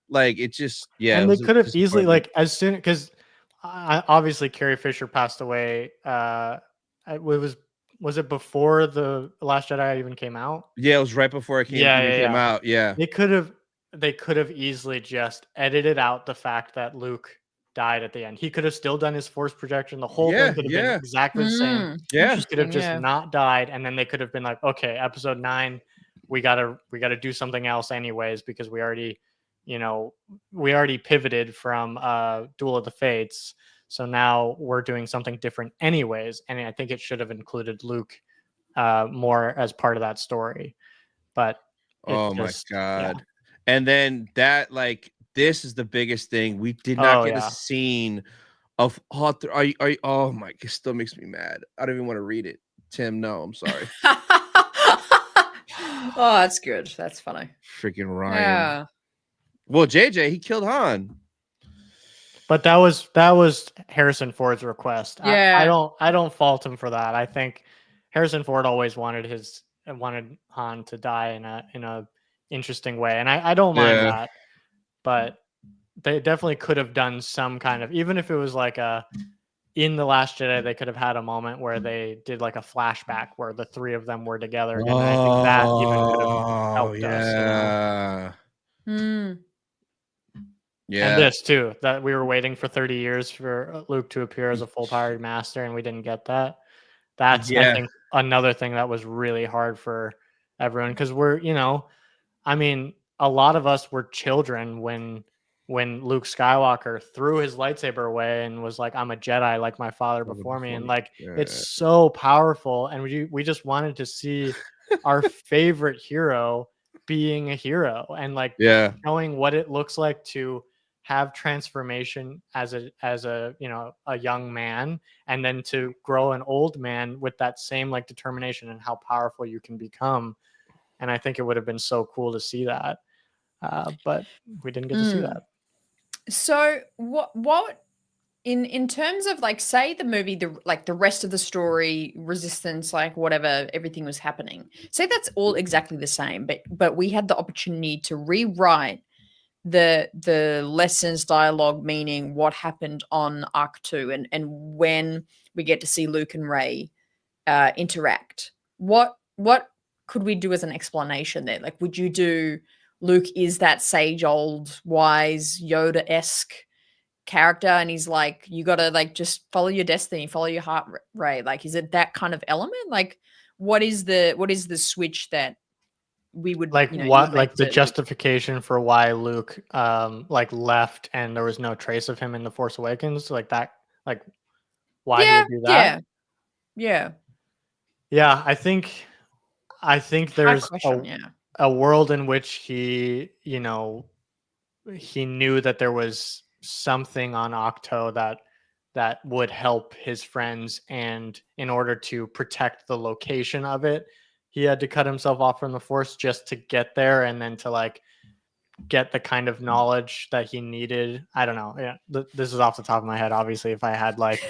Like, it just, yeah, it And they was a could have easily, disappointment. like, as soon, because obviously Carrie Fisher passed away. It was it before the Last Jedi even came out? Yeah, it was right before it Yeah, even yeah, came yeah. out. Yeah. They could have easily just edited out the fact that Luke died at the end. He could have still done his force projection. The whole thing Yeah, could have been yeah, exactly the same. yeah. He could have Interesting. just Yeah. not died, and then they could have been like, okay, episode 9, we gotta do something else anyways, because we already pivoted from Duel of the Fates. So now we're doing something different anyways. And I think it should have included Luke more as part of that story. But it Oh my just, yeah. god. And then that, like, this is the biggest thing. We did not Oh get a yeah. scene of author. Are you oh my, it still makes me mad. I don't even want to read it. Tim, no, I'm sorry. Oh, that's good. That's funny. Freaking Ryan. Yeah. Well, JJ, he killed Han. But that was Harrison Ford's request. I Yeah. don't fault him for that. I think Harrison Ford always wanted Han to die in a interesting way, and I don't mind Yeah. that. But they definitely could have done some kind of, even if it was like in The Last Jedi, they could have had a moment where they did like a flashback where the three of them were together again. And I think that even could have Oh helped us. yeah. Hmm. And Yeah. this too, that we were waiting for 30 years for Luke to appear as a full powered master, and we didn't get that. That's, I Yeah. think, another thing that was really hard for everyone, because I mean, a lot of us were children when Luke Skywalker threw his lightsaber away and was like, "I'm a Jedi, like my father before me," and like, it's so powerful, and we just wanted to see our favorite hero being a hero, and like Yeah. showing what it looks like to have transformation as a young man, and then to grow an old man with that same like determination and how powerful you can become. And I think it would have been so cool to see that, but we didn't get to see that. So what in terms of, like, say the movie, the rest of the story, Resistance, like whatever, everything was happening. Say that's all exactly the same, but we had the opportunity to rewrite the lessons, dialogue, meaning what happened on Arc 2, and when we get to see Luke and Rey interact. What could we do as an explanation there? Like, would you do Luke is that sage, old, wise, Yoda-esque character, and he's like, you gotta, like, just follow your destiny, follow your heart, Rey? Like, is it that kind of element? Like, what is the switch that we would Like you know, what, elevate like the to, like, justification for why Luke like left and there was no trace of him in the Force Awakens, like that, like why he yeah, would do that. yeah. Yeah, I think Hard there's question, yeah. a world in which he, he knew that there was something on Octo that would help his friends, and in order to protect the location of it, he had to cut himself off from the Force just to get there, and then to like get the kind of knowledge that he needed. I don't know. Yeah, this is off the top of my head. Obviously, if I had like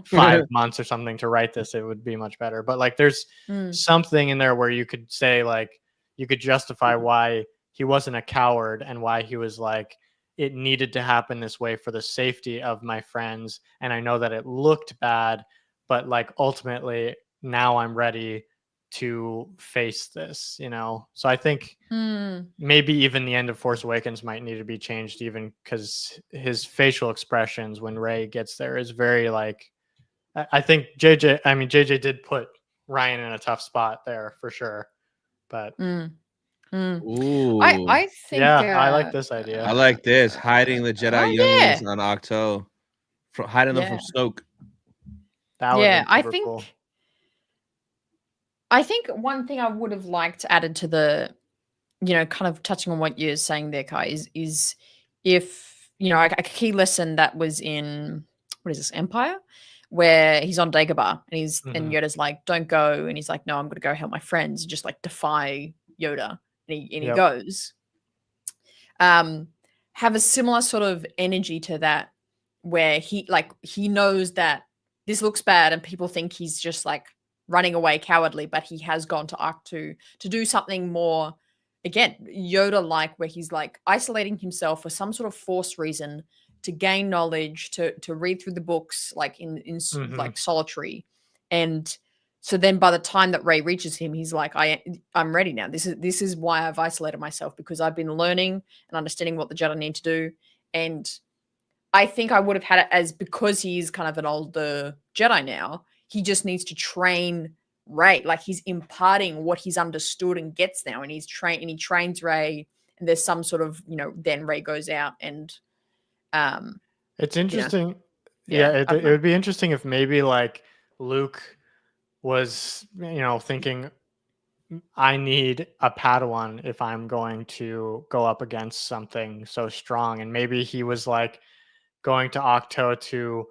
5 months or something to write this, it would be much better. But like, there's Mm, something in there where you could say, like, you could justify why he wasn't a coward and why he was like, it needed to happen this way for the safety of my friends. And I know that it looked bad, but like ultimately now I'm ready to face this, So I think mm. maybe even the end of Force Awakens might need to be changed, even because his facial expressions when Rey gets there is very like, I think JJ did put Ryan in a tough spot there for sure. But Mm, mm. Ooh, I think, yeah, I like this I idea. like this. Hiding the oh Jedi yeah, younglings on Octo, hiding them from yeah, Snoke. That would have yeah. been super cool. I think one thing I would have liked added to the, kind of touching on what you're saying there, Kai, is if a key lesson that was in, what is this, Empire, where he's on Dagobah and Mhm. Yoda's like, "Don't go," and he's like, "No, I'm going to go help my friends," and just like defy Yoda, and he Yep. goes. Have a similar sort of energy to that, where he knows that this looks bad and people think he's just like running away cowardly, but he has gone to Arc 2 to do something more, again, Yoda like, where he's like isolating himself for some sort of force reason, to gain knowledge, to read through the books like Mhm. like solitary. And so then by the time that Rey reaches him, he's like, I'm ready now. This is why I've isolated myself, because I've been learning and understanding what the Jedi need to do. And I think I would have had it as, because he's kind of an older Jedi now, he just needs to train Rey. Like, he's imparting what he's understood and gets now, and he trains Rey, and there's some sort of, then Rey goes out and It's you know, interesting. Yeah, yeah, I it don't know. would be interesting if maybe like Luke was, thinking, I need a Padawan if I'm going to go up against something so strong. And maybe he was like going to Octo to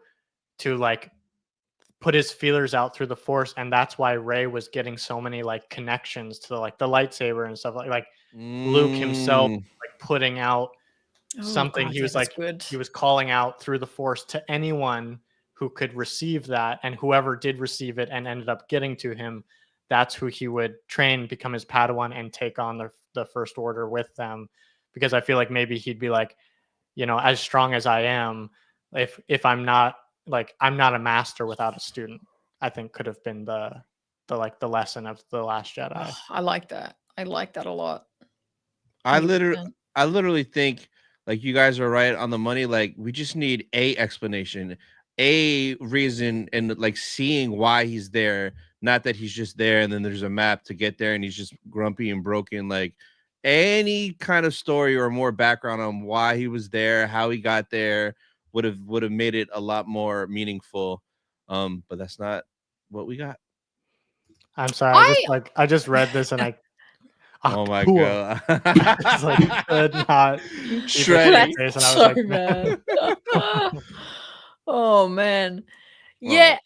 like put his feelers out through the Force, and that's why Rey was getting so many like connections to like the lightsaber and stuff, like Luke himself Mm, like putting out Oh something. god, He yeah, was that's like, good. he was calling out through the Force to anyone who could receive that, and whoever did receive it and ended up getting to him, that's who he would train, become his Padawan, and take on the First Order with them. Because I feel like maybe he'd be like, as strong as I am, if I'm not, like, I'm not a master without a student, I think could have been the lesson of The Last Jedi. Oh, I like that. I like that a lot. I literally, 100%. I literally think like you guys are right on the money. Like we just need a explanation, a reason, and like seeing why he's there. Not that he's just there and then there's a map to get there and he's just grumpy and broken. Like any kind of story or more background on why he was there, how he got there would have made it a lot more meaningful. But that's not what we got. I'm sorry, I I just read this and I Oh my Octua. god. It's like, could not keep a straight Shreddy. That's face, and I was so like, bad. Oh man. Oh. Yeah,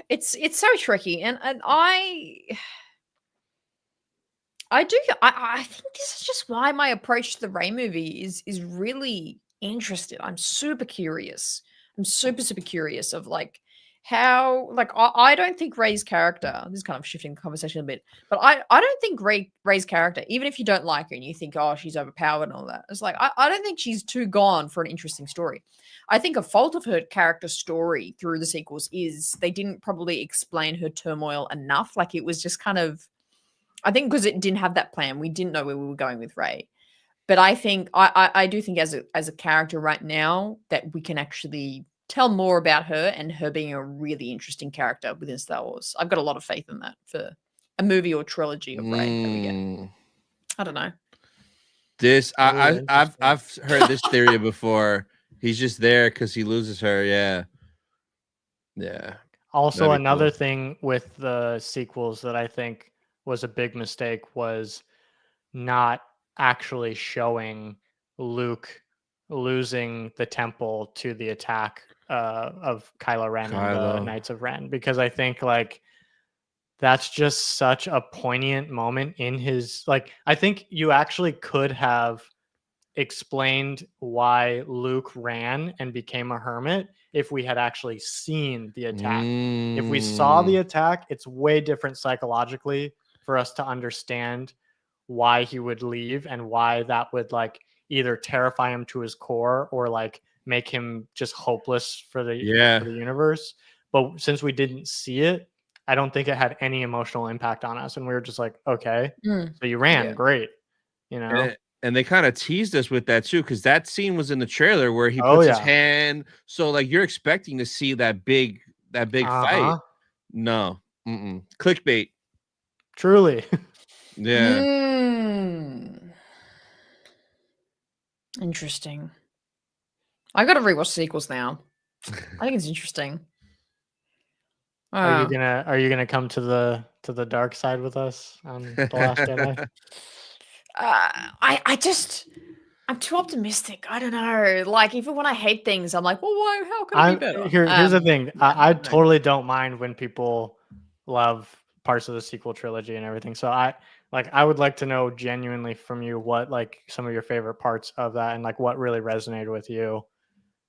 it's so tricky. And I do I think this is just why my approach to the Ray movie is really interested. I'm super curious. I'm super curious of like how, like, I don't think Ray's character, this is kind of shifting the conversation a bit, but I don't think Ray's character, even if you don't like her and you think, oh, she's overpowered and all that, it's like I don't think she's too gone for an interesting story. I think a fault of her character story through the sequels is they didn't probably explain her turmoil enough. Like, it was just kind of, I think because it didn't have that plan, we didn't know where we were going with Ray. But I think I do think as a character right now that we can actually tell more about her and her being a really interesting character within Star Wars. I've got a lot of faith in that for a movie or trilogy of Ray that we get. Mm. I don't know. This Ooh, I've heard this theory before. He's just there because he loses her. Yeah. Also, That'd be another cool. thing with the sequels that I think was a big mistake was not actually showing Luke losing the temple to the attack of Kylo Ren and the Kylo. Knights of Ren, because I think like that's just such a poignant moment in his, like, I think you actually could have explained why Luke ran and became a hermit if we had actually seen the attack. If we saw the attack, it's way different psychologically for us to understand why he would leave and why that would like either terrify him to his core or like make him just hopeless for the Yeah. universe. But since we didn't see it, I don't think it had any emotional impact on us, and we were just like, okay, Mm, so you ran, yeah. great, you know. And they kind of teased us with that too, because that scene was in the trailer where he Oh, puts his yeah. hand. So like you're expecting to see that big fight. No. Clickbait. Truly. Yeah. Interesting. I got to rewatch sequels now. I think it's interesting. Are you gonna come to the dark side with us on The Last Jedi? I'm too optimistic. I don't know. Like even when I hate things, I'm like, well, why? How can it be better? Here's the thing. yeah. I totally don't mind when people love parts of the sequel trilogy and everything. So I would like to know genuinely from you what like some of your favorite parts of that and like what really resonated with you,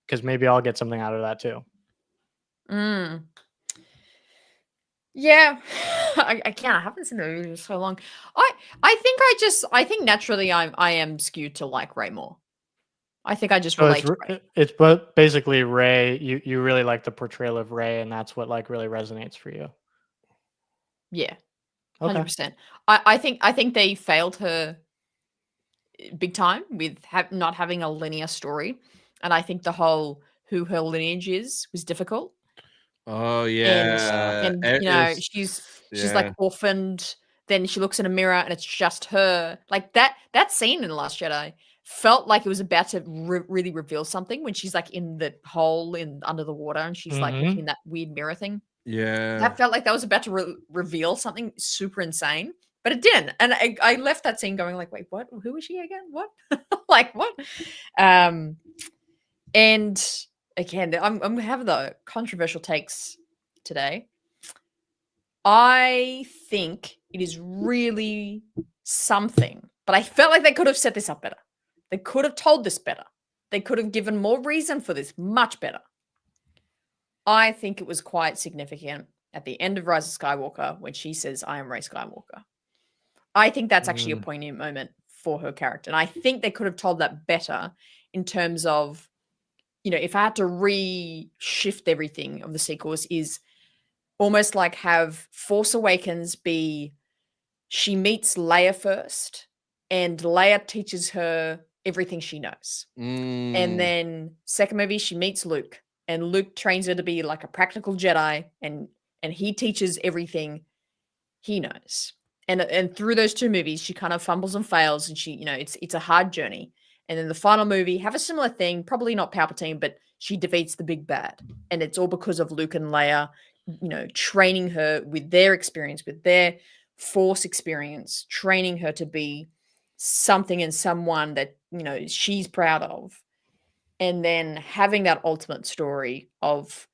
because maybe I'll get something out of that too. Yeah, I can't. I haven't seen the movie in so long. I think naturally I am skewed to like Ray more. I think I just So relate to Ray. it's but basically Ray. You really like the portrayal of Ray, and that's what like really resonates for you. Yeah, Okay. 100%. I think they failed her big time with not having a linear story, and I think the whole who her lineage is was difficult. Oh And yeah. you know, she's like Yeah. orphaned, then she looks in a mirror and it's just her. Like that scene in The Last Jedi felt like it was about to really reveal something when she's like in the hole in under the water and she's like looking in that weird mirror thing. Yeah. That felt like that was about to reveal something super insane, but it didn't. And I left that scene going like, wait, what? Who is she again? What? Like what? And again, I'm having the controversial takes today. I think it is really something, but I felt like they could have set this up better. They could have told this better. They could have given more reason for this much better. I think it was quite significant at the end of Rise of Skywalker when she says, I am Rey Skywalker. I think that's actually a poignant moment for her character. And I think they could have told that better in terms of, you know, if I had to reshift everything of the sequels, is almost like have Force Awakens be she meets Leia first and Leia teaches her everything she knows. And then second movie, she meets Luke and Luke trains her to be like a practical Jedi and he teaches everything he knows. And through those two movies, she kind of fumbles and fails and she, you know, it's a hard journey. And then the final movie have a similar thing, probably not Palpatine, but she defeats the big bad. And it's all because of Luke and Leia, you know, training her with their experience, with their Force experience, training her to be something and someone that, you know, she's proud of. And then having that ultimate story of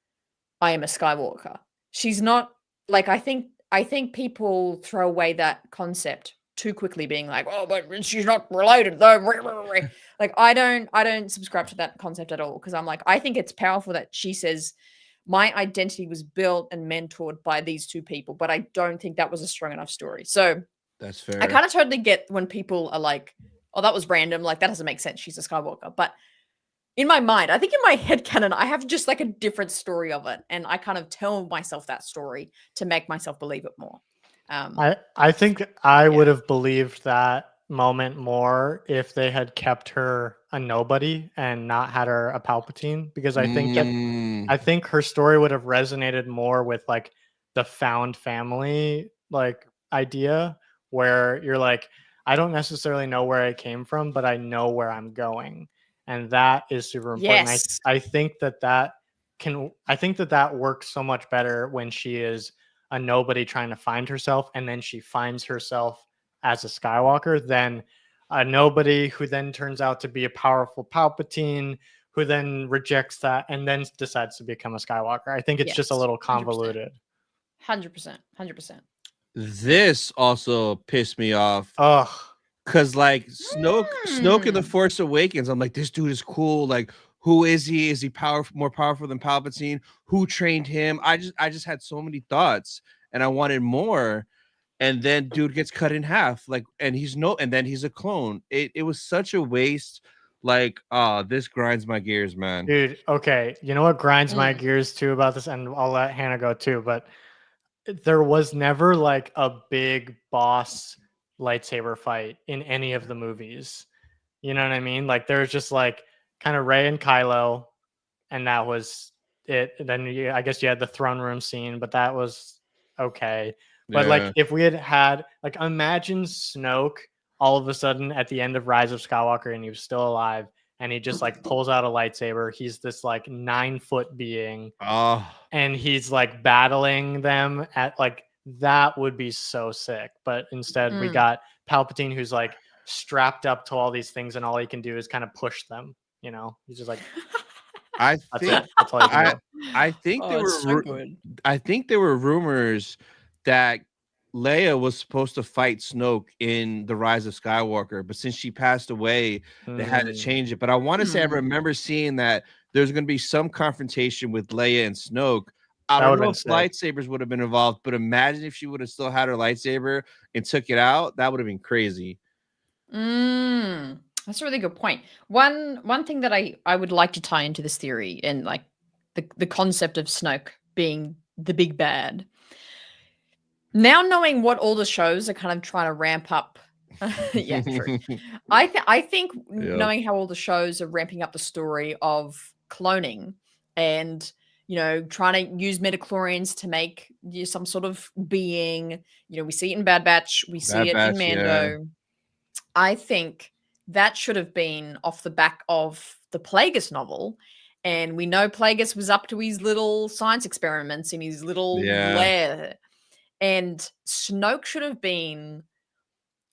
I am a Skywalker. She's not like I think people throw away that concept too quickly, being like, oh, but she's not related though. Like I don't subscribe to that concept at all because I'm like, I think it's powerful that she says my identity was built and mentored by these two people, but I don't think that was a strong enough story. So That's fair. I kind of totally get when people are like, oh, that was random. Like that doesn't make sense. She's a Skywalker. But in my mind, I think in my head canon, I have just like a different story of it. And I kind of tell myself that story to make myself believe it more. I think I would have believed that moment more if they had kept her a nobody and not had her a Palpatine, because I think her story would have resonated more with like the found family like idea where you're like, I don't necessarily know where I came from, but I know where I'm going, and that is super important. Yes. I think that works so much better when she is a nobody trying to find herself, and then she finds herself as a Skywalker, than a nobody who then turns out to be a powerful Palpatine, who then rejects that and then decides to become a Skywalker. I think it's just a Yes. little 100%. convoluted. 100%. 100%. This also pissed me off. Ugh. Cause like Snoke in the Mm. Force Awakens, I'm like, this dude is cool. Like, who is he? Is he more powerful than Palpatine? Who trained him? I just had so many thoughts, and I wanted more. And then dude gets cut in half, like, and then he's a clone. It was such a waste. Like, this grinds my gears, man. Dude, okay. You know what grinds my Mm. gears too about this, and I'll let Hannah go too, but there was never like a big boss lightsaber fight in any of the movies. You know what I mean? Like there's just like kind of Rey and Kylo, and that was it. Then I guess you had the throne room scene, but that was okay. But like Yeah. if we had like imagine Snoke all of a sudden at the end of Rise of Skywalker and he was still alive and he just like pulls out a lightsaber. He's this like 9-foot being Oh, and he's like battling them at like that would be so sick. But instead we Mm. got Palpatine who's like strapped up to all these things and all he can do is kind of push them. You know, he's just like I that's think it. That's all you can do. I think there Oh, were it's so good. I think there were rumors that Leia was supposed to fight Snoke in the Rise of Skywalker, but since she passed away, they had to Mm. change it. But I want to say I Hmm. remember seeing that there's going to be some confrontation with Leia and Snoke. I That don't would've know been if sick. lightsabers would have been involved, but imagine if she would have still had her lightsaber and took it out. That would have been crazy. That's a really good point. One thing that I would like to tie into this theory and like the concept of Snoke being the big bad. Now knowing what all the shows are kind of trying to ramp up. Yeah, true. I think Yep. knowing how all the shows are ramping up the story of cloning and trying to use midichlorians to make some sort of being. We see it in Bad Batch. We see Bad it in Batch, yeah. Mando. I think that should have been off the back of the Plagueis novel. And we know Plagueis was up to his little science experiments in his little Yeah. lair. And Snoke should have been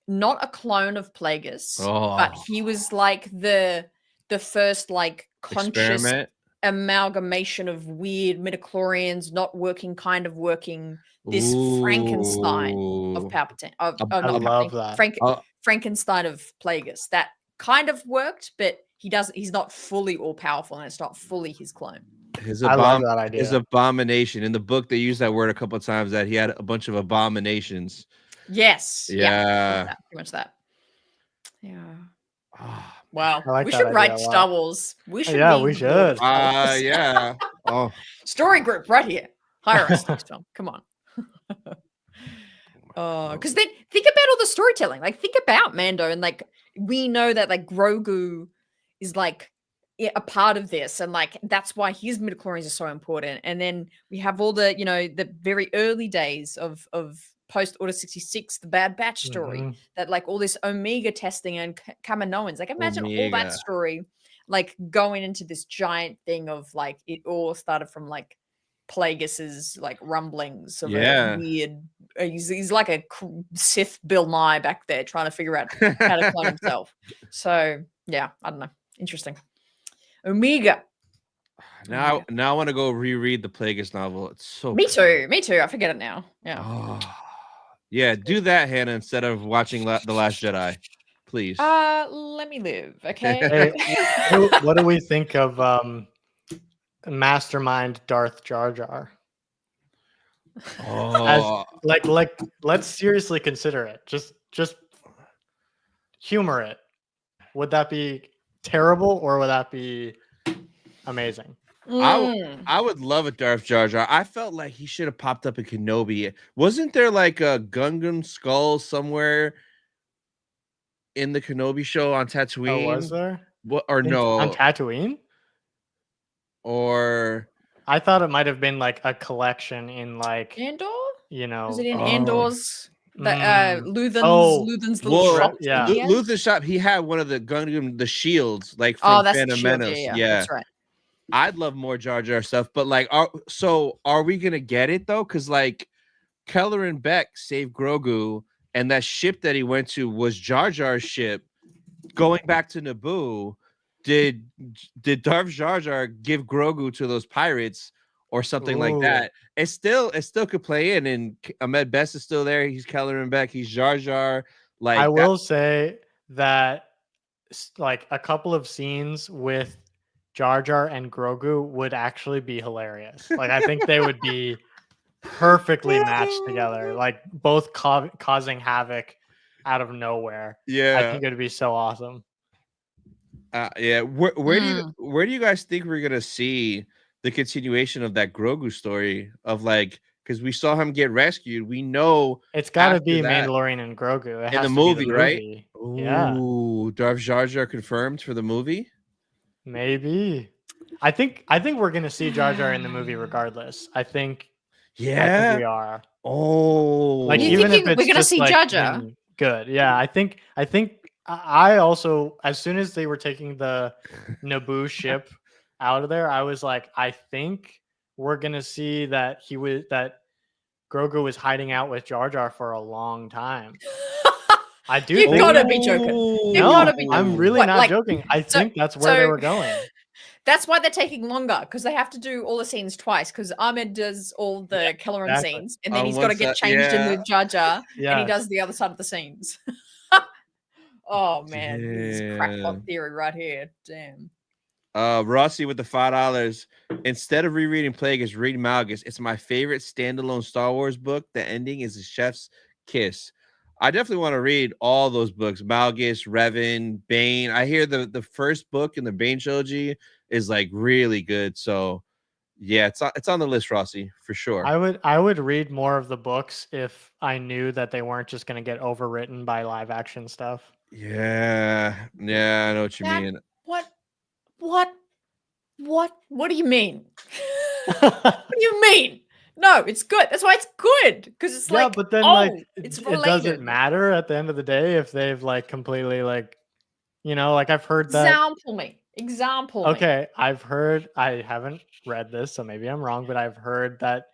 not a clone of Plagueis, but Oh, he was like the first like conscious experiment. amalgamation of weird midichlorians not working, kind of working, this Frankenstein of Ooh. Palpatine. Of A- not I love Palpatine, that. Frankenstein of Plagueis. That kind of worked, but he's not fully all powerful and it's not fully his clone. His I love that idea. His abomination. In the book, they use that word a couple of times, that he had a bunch of abominations. Yes. Yeah. Pretty much that. Yeah. Ah, Wow. I like We that should idea write a lot. Star Wars. We should Yeah, be we the board of should. Star Wars. yeah. Oh, Story group right here. Hire us next film. Come on. oh. Because then think about all the storytelling. Like think about Mando and like we know that like Grogu is like a part of this and like that's why his midichlorians are so important. And then we have all the the very early days of post Order 66, the Bad Batch story, Mhm. that like all this Omega testing and Kaminoans. Like imagine all Omega. that story like going into this giant thing of like it all started from like Plagueis's like rumblings of Yeah. a weird. He's like a Sith Bill Nye back there trying to figure out how to clone himself. So yeah, I don't know. Interesting. Omega. Now I want to go reread the Plagueis novel. It's so Me cool. too. I forget it now. Yeah. Oh. Yeah, do that, Hannah, instead of watching The Last Jedi, please. Let me live, okay? Hey, what do we think of Mastermind Darth Jar Jar? Oh, Like let's seriously consider it. Just humor it. Would that be terrible or would that be amazing? I would love a Darth Jar Jar. I felt like he should have popped up in Kenobi. Wasn't there like a Gungan skull somewhere in the Kenobi show on Tatooine? Oh, was there? What or On no? Tatooine? Or I thought it might have been like a collection in like Andor? you know. Was it in Oh. Andor's? Luthen's little Well, shop. yeah. he has? Luther's shop. He had one of the shields, like Oh, from that's the Phantom shield. Menace. Yeah, that's right. I'd love more Jar Jar stuff, but like, are we gonna get it though? Because like, Keller and Beck saved Grogu, and that ship that he went to was Jar Jar's ship. Going back to Naboo, did Darth Jar Jar give Grogu to those pirates or something like Ooh. that? It still could play in, and Ahmed Best is still there. He's Keller and Beck. He's Jar Jar. Like I will say that like a couple of scenes with Jar Jar and Grogu would actually be hilarious. Like I think they would be perfectly matched together, like both causing havoc out of nowhere. I think it would be so awesome. Yeah. Where do you guys think we're gonna see the continuation of that Grogu story of like, because we saw him get rescued. We know it's got to be that, Mandalorian and Grogu. It in has the to movie, be the right? movie. Yeah. Ooh, Darth Jar Jar confirmed for the movie. Maybe. I think we're gonna see Jar Jar in the movie regardless. I think we are. Oh, Like You even if thinking it's we're gonna just see like Jar Jar? him good. Yeah, I think I also, as soon as they were taking the Naboo ship out of there, I was like, I think we're gonna see that Grogu was hiding out with Jar Jar for a long time. I do You've think gotta that. be joking. You've No, gotta be I'm really What, not like, joking. I so- think that's where they so- were going. That's why they're taking longer, because they have to do all the scenes twice. Because Ahmed does all the Kelleran exactly. scenes, and then On he's one got to get side, changed in yeah. with Jar Jar, and he Yes. does the other side of the scenes. Oh man, this is crackpot Damn. theory right here. Damn. Rossi with the $5. Instead of rereading Plagueis, read Malgus. It's my favorite standalone Star Wars book. The ending is a chef's kiss. I definitely want to read all those books. Malgus, Revan, Bane. I hear the first book in the Bane trilogy is like really good. So yeah, it's on the list, Rossi, for sure. I would read more of the books if I knew that they weren't just gonna get overwritten by live action stuff. Yeah, I know what you That- mean. What do you mean? What do you mean? No, it's good. That's why it's good, because it's Yeah, like, but then oh, like it's it related. doesn't matter at the end of the day if they've like completely like, like I've heard that. Example me. Okay, I've heard, I haven't read this, so maybe I'm wrong, but I've heard that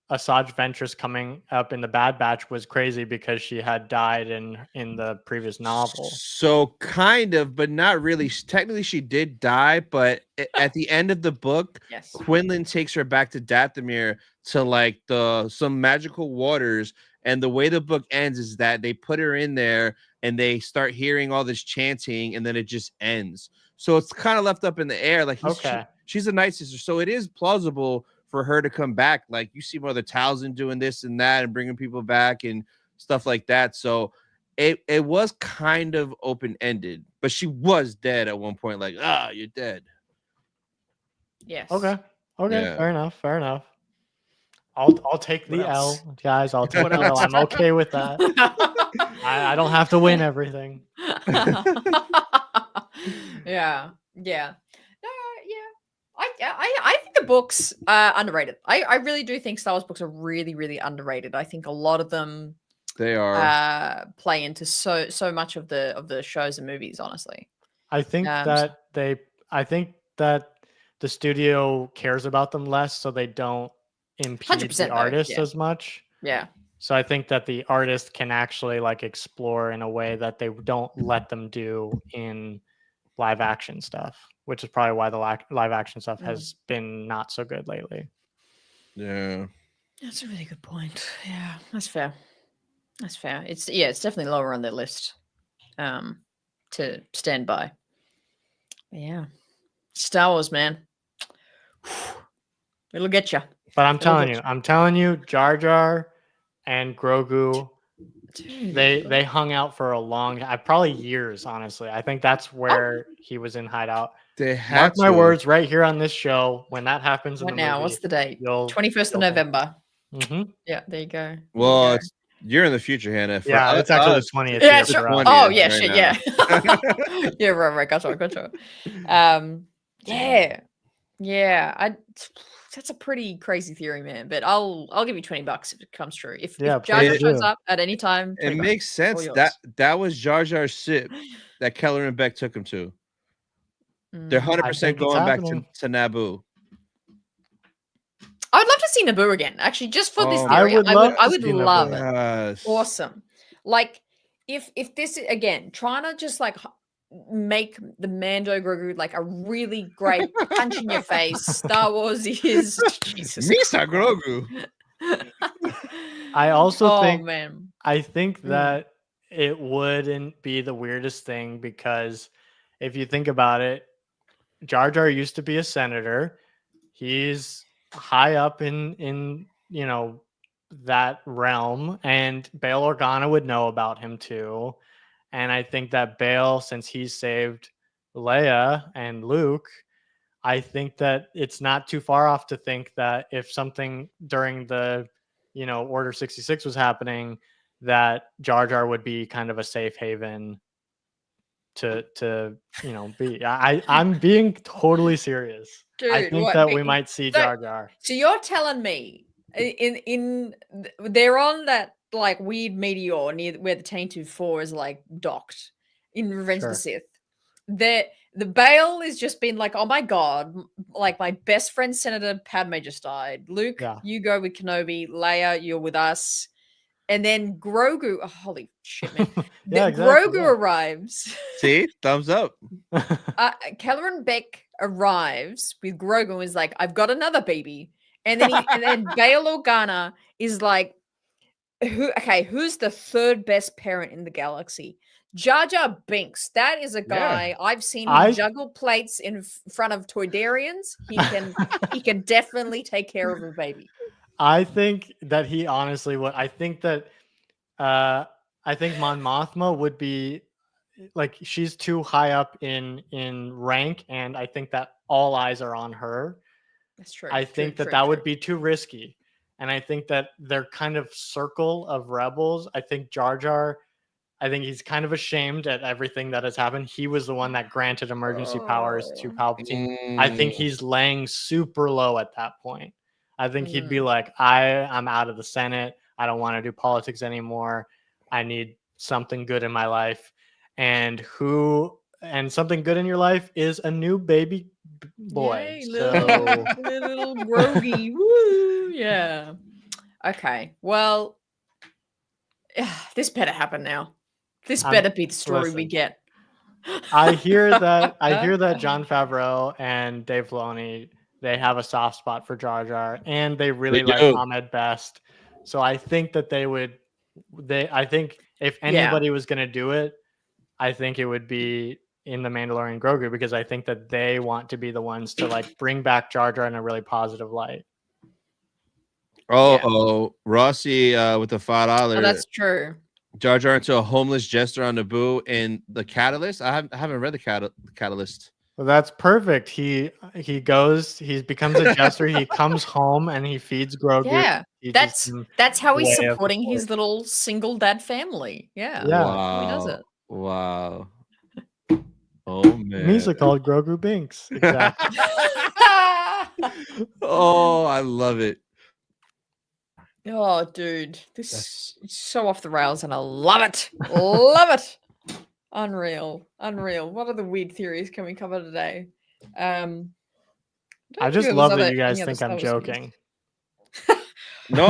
Asajj Ventress coming up in the Bad Batch was crazy because she had died in the previous novel. So kind of, but not really. Technically, she did die, but at the end of the book, Yes. Quinlan takes her back to Dathomir to like some magical waters. And the way the book ends is that they put her in there and they start hearing all this chanting, and then it just ends. So it's kind of left up in the air. Like she's a Night Sister, so it is plausible for her to come back. Like you see Mother Talzin doing this and that and bringing people back and stuff like that. So it was kind of open-ended, but she was dead at one point. Like, you're dead. Yes. Okay. Yeah. Fair enough. I'll take the L, guys. I'll take the L. I'm okay with that. I don't have to win everything. Yeah. No, I think the books are underrated. I really do think Star Wars books are really, really underrated. I think a lot of them They are play into so much of the shows and movies, honestly. I think that the studio cares about them less, so they don't impede 100% the artist as much. Yeah. So I think that the artist can actually like explore in a way that they don't let them do in live action stuff, which is probably why the live action stuff has been not so good lately. Yeah. That's a really good point. Yeah, that's fair. It's definitely lower on their list to stand by. But yeah. Star Wars, man. It'll get you. But I'm telling you, Jar Jar and Grogu, Dude. they hung out for a long time, probably years, honestly. I think that's where he was in hideout. They had Mark my words right here on this show. When that happens in What the now? movie, What's the date? you'll 21st of November. Mm-hmm. Yeah, there you go. Well, you're in the future, Hannah. For Yeah, it's actually the 20th. Yeah, year sure. for us. Oh, yeah, right shit, now. yeah. Yeah, right, gotcha. Yeah. Yeah, that's a pretty crazy theory, man. But I'll give you $20 if it comes true. If Yeah, Jar Jar please shows do. up at any time, It $20. makes All sense. yours. That was Jar Jar's ship that Keller and Beck took him to. They're Mm. 100% I think it's going back happening. to Naboo. I would love to see Naboo again. Actually, just for this Oh, I theory, would I love to would see love Naboo. it. yes. Awesome. Like if this again, trying to just like make the Mando Grogu like a really great punch in your face. Star Wars is Jesus. Misa Christ. Grogu. I also oh think man. I think Mm. that it wouldn't be the weirdest thing because if you think about it, Jar Jar used to be a senator. He's high up in that realm, and Bail Organa would know about him too. And I think that Bail, since he saved Leia and Luke, I think that it's not too far off to think that if something during the Order 66 was happening, that Jar Jar would be kind of a safe haven to be. I'm being totally serious. I Dude, think what that we might see so, Jar Jar. so you're telling me they're on that like weird meteor near where the Tainted 4 is like docked in Revenge of the Sure. Sith. The Bale has just been like, oh my god, like my best friend Senator Padme just died. Luke, Yeah. you go with Kenobi. Leia, you're with us. And then Grogu, oh, holy shit, man. Yeah, exactly. Grogu arrives. See? Thumbs up. Keller and Beck arrives with Grogu and is like, I've got another baby. And then Bail Organa is like, who's the third best parent in the galaxy? Jar Jar Binks. That is a guy I've seen him juggle plates in front of Toydarians. He can definitely take care of a baby. I think that he honestly would. I think that I think Mon Mothma would be like she's too high up in rank, and I think that all eyes are on her. That's true. I think that would be too risky. And I think that their kind of circle of rebels, I think Jar Jar, I think he's kind of ashamed at everything that has happened. He was the one that granted emergency powers to Palpatine. I think he's laying super low at that point. I think he'd be like, I'm out of the Senate. I don't want to do politics anymore. I need something good in my life. And something good in your life is a new baby boy. Yay, So little Grogy. Woo! Yeah. Okay. Well, this better happen now. This better be the story we get. I hear that Jon Favreau and Dave Filoni, they have a soft spot for Jar Jar, and they really like Ahmed Best. So I think that I think if anybody was going to do it, I think it would be in The Mandalorian Grogu, because I think that they want to be the ones to like bring back Jar Jar in a really positive light. Rossi with the $5. Oh, that's true. Jar Jar into a homeless jester on Naboo in the Catalyst. I haven't read the Catalyst. Well, that's perfect. He becomes a jester. He comes home and he feeds Grogu. Yeah, that's how he's supporting his little single dad family. Yeah, wow, he does it. Wow. Oh man, Misa called Grogu Binks. Exactly. Oh, I love it. Oh, dude, this is so off the rails, and I love it. Love it. Unreal. What other weird theories can we cover today? I just love that you guys think I'm joking. No,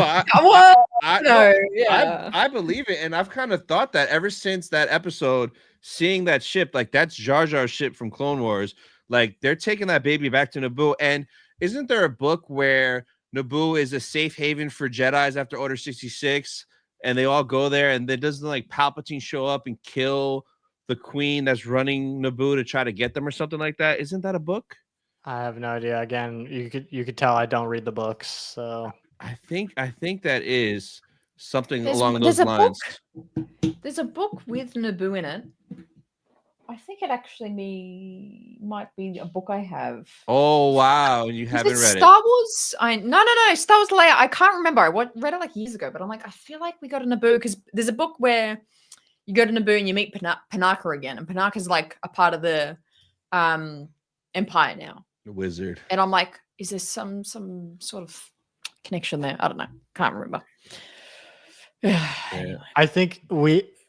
I believe it, and I've kind of thought that ever since that episode, seeing that ship, like that's Jar Jar's ship from Clone Wars. Like they're taking that baby back to Naboo, and isn't there a book where Naboo is a safe haven for Jedis after Order 66, and they all go there, and then doesn't like Palpatine show up and kill the queen that's running Naboo to try to get them or something like that? Isn't that a book? I have no idea. Again, you could tell I don't read the books, so I think that is something along those lines. There's a book with Naboo in it. I think it actually might be a book I have. Oh wow, you haven't read it? Star Wars? No. Star Wars Leia. I can't remember. I read it like years ago, but I'm like, I feel like we go to Naboo because there's a book where you go to Naboo and you meet Panaka again, and Panaka's like a part of the Empire now. Wizard. And I'm like, is there some sort of connection there? I don't know. Can't remember. Anyway.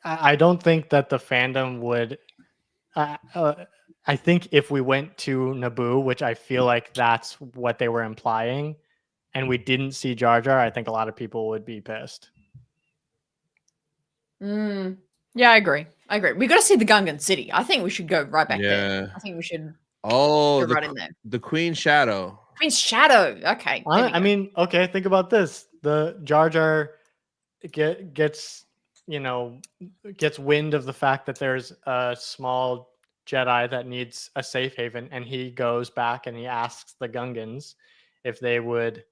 I don't think that the fandom would. I think if we went to Naboo, which I feel like that's what they were implying, and we didn't see Jar Jar, I think a lot of people would be pissed. Yeah, I agree. We got to see the Gungan City. I think we should go right back there. I think we should go right in there. The Queen Shadow. Queen's Shadow. Okay. I mean, okay, think about this. The Jar Jar gets wind of the fact that there's a small Jedi that needs a safe haven, and he goes back and he asks the Gungans if they would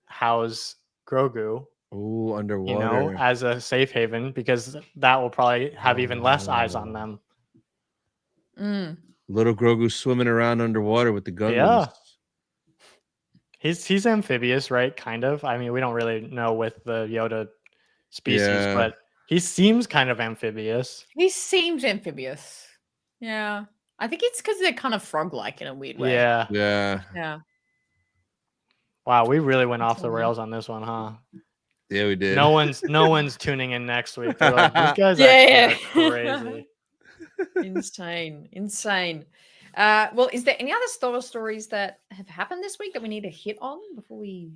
house Grogu. Ooh, underwater. As a safe haven, because that will probably have even less eyes on them. Little Grogu swimming around underwater with the Gungans. Yeah. He's amphibious, right? Kind of. I mean, we don't really know with the Yoda species, but he seems kind of amphibious. He seems amphibious. Yeah. I think it's because they're kind of frog-like in a weird way. Yeah. Wow, we really went off the rails on this one, huh? Yeah, we did. No one's tuning in next week. They're like, these guys are crazy. Insane. Well, is there any other Star Wars stories that have happened this week that we need to hit on before we?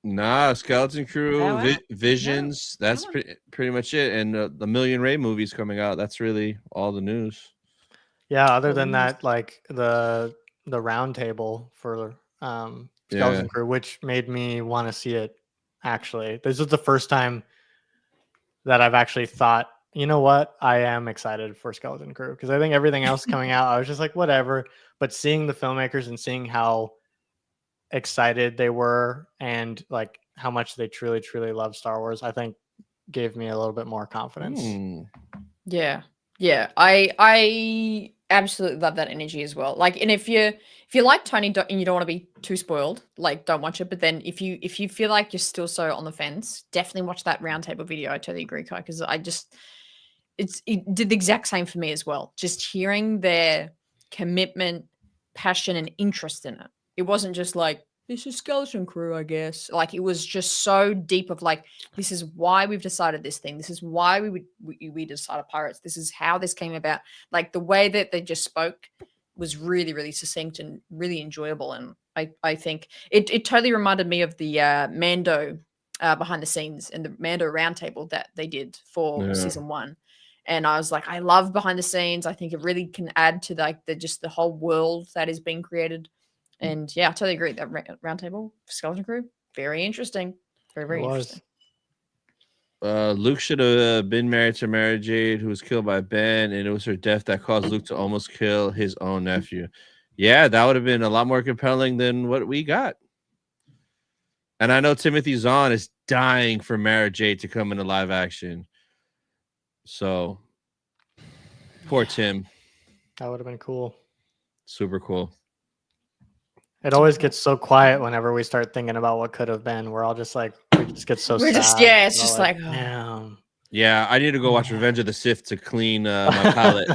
Nah, Skeleton Crew, Visions. That's pretty much it. And the Million Ray movie's coming out. That's really all the news. Yeah. Other than that, like the round table for Skeleton Crew, which made me want to see it. Actually, this is the first time that I've actually thought, you know what, I am excited for Skeleton Crew, because I think everything else coming out, I was just like, whatever. But seeing the filmmakers and seeing how excited they were and like how much they truly love Star Wars, I think gave me a little bit more confidence. Yeah. I absolutely love that energy as well. Like, and if you like Tony and you don't want to be too spoiled, like, don't watch it. But then if you feel like you're still so on the fence, definitely watch that roundtable video. I totally agree, Kai, because it did the exact same for me as well. Just hearing their commitment, passion, and interest in it. It wasn't just like, this is Skeleton Crew, I guess. Like, it was just so deep of like, this is why we've decided this thing. This is why we decided Pirates. This is how this came about. Like, the way that they just spoke was really, really succinct and really enjoyable. And I think it totally reminded me of the Mando behind the scenes and the Mando roundtable that they did for season 1. And I was like, I love behind the scenes. I think it really can add to like the whole world that is being created. And yeah, I totally agree. That roundtable Skeleton Crew, very interesting. Very interesting. Luke should have been married to Mara Jade, who was killed by Ben, and it was her death that caused Luke to almost kill his own nephew. Yeah, that would have been a lot more compelling than what we got. And I know Timothy Zahn is dying for Mara Jade to come into live action. So, poor Tim. That would have been cool. Super cool. It always gets so quiet whenever we start thinking about what could have been. We're all just like, we just get so sad. It's just like, damn. Yeah, I need to go watch Revenge of the Sith to clean my palate.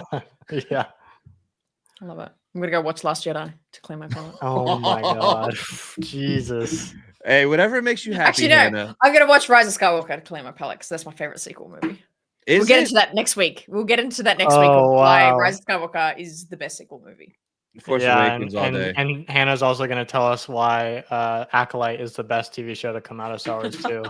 Yeah. I love it. I'm going to go watch Last Jedi to clean my palate. Oh my God. Jesus. Hey, whatever makes you happy, Actually, no. Hannah. I'm going to watch Rise of Skywalker to clean my palate because that's my favorite sequel movie. We'll get into that next week. We'll get into that next week of why Rise of Skywalker is the best sequel movie. Force Awakens all day. And Hannah's also going to tell us why Acolyte is the best TV show to come out of Star Wars too.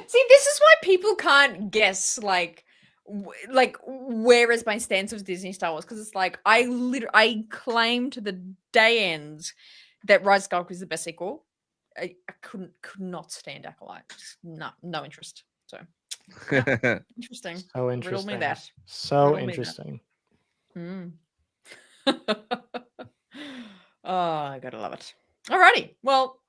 See, this is why people can't guess like where is my stance with Disney Star Wars, because it's like I claim to the day ends that Rise of Skywalker is the best sequel. I could not stand Acolyte. Just no interest. So yeah, interesting. So interesting. Riddle me that. So interesting. Oh, I gotta love it. Alrighty. Well,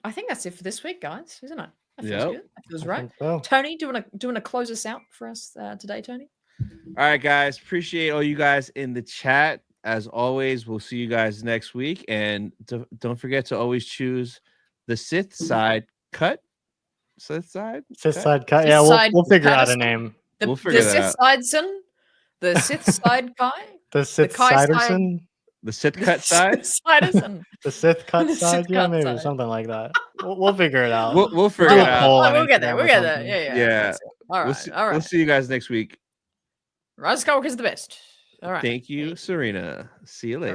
I think that's it for this week, guys, isn't it? That feels good. That feels right. So. Tony, do you want to close us out for us today, Tony? All right, guys. Appreciate all you guys in the chat. As always, we'll see you guys next week. And don't forget to always choose the Sith side cut. Sith side cut. Yeah, we'll figure out a name. We'll figure that out. The Sith side guy. The Sith Siderson. The Sith cut side. Siders and The Sith cut The side, Sith yeah, cut maybe side. something like that. We'll figure it out. We'll figure do it a out. poll on we'll get there. Instagram We'll or get there. something. Yeah. Yeah. All right. We'll all right. see you guys next week. Rise of Skywalker is the best. All right. Thank you, Serena. See you later.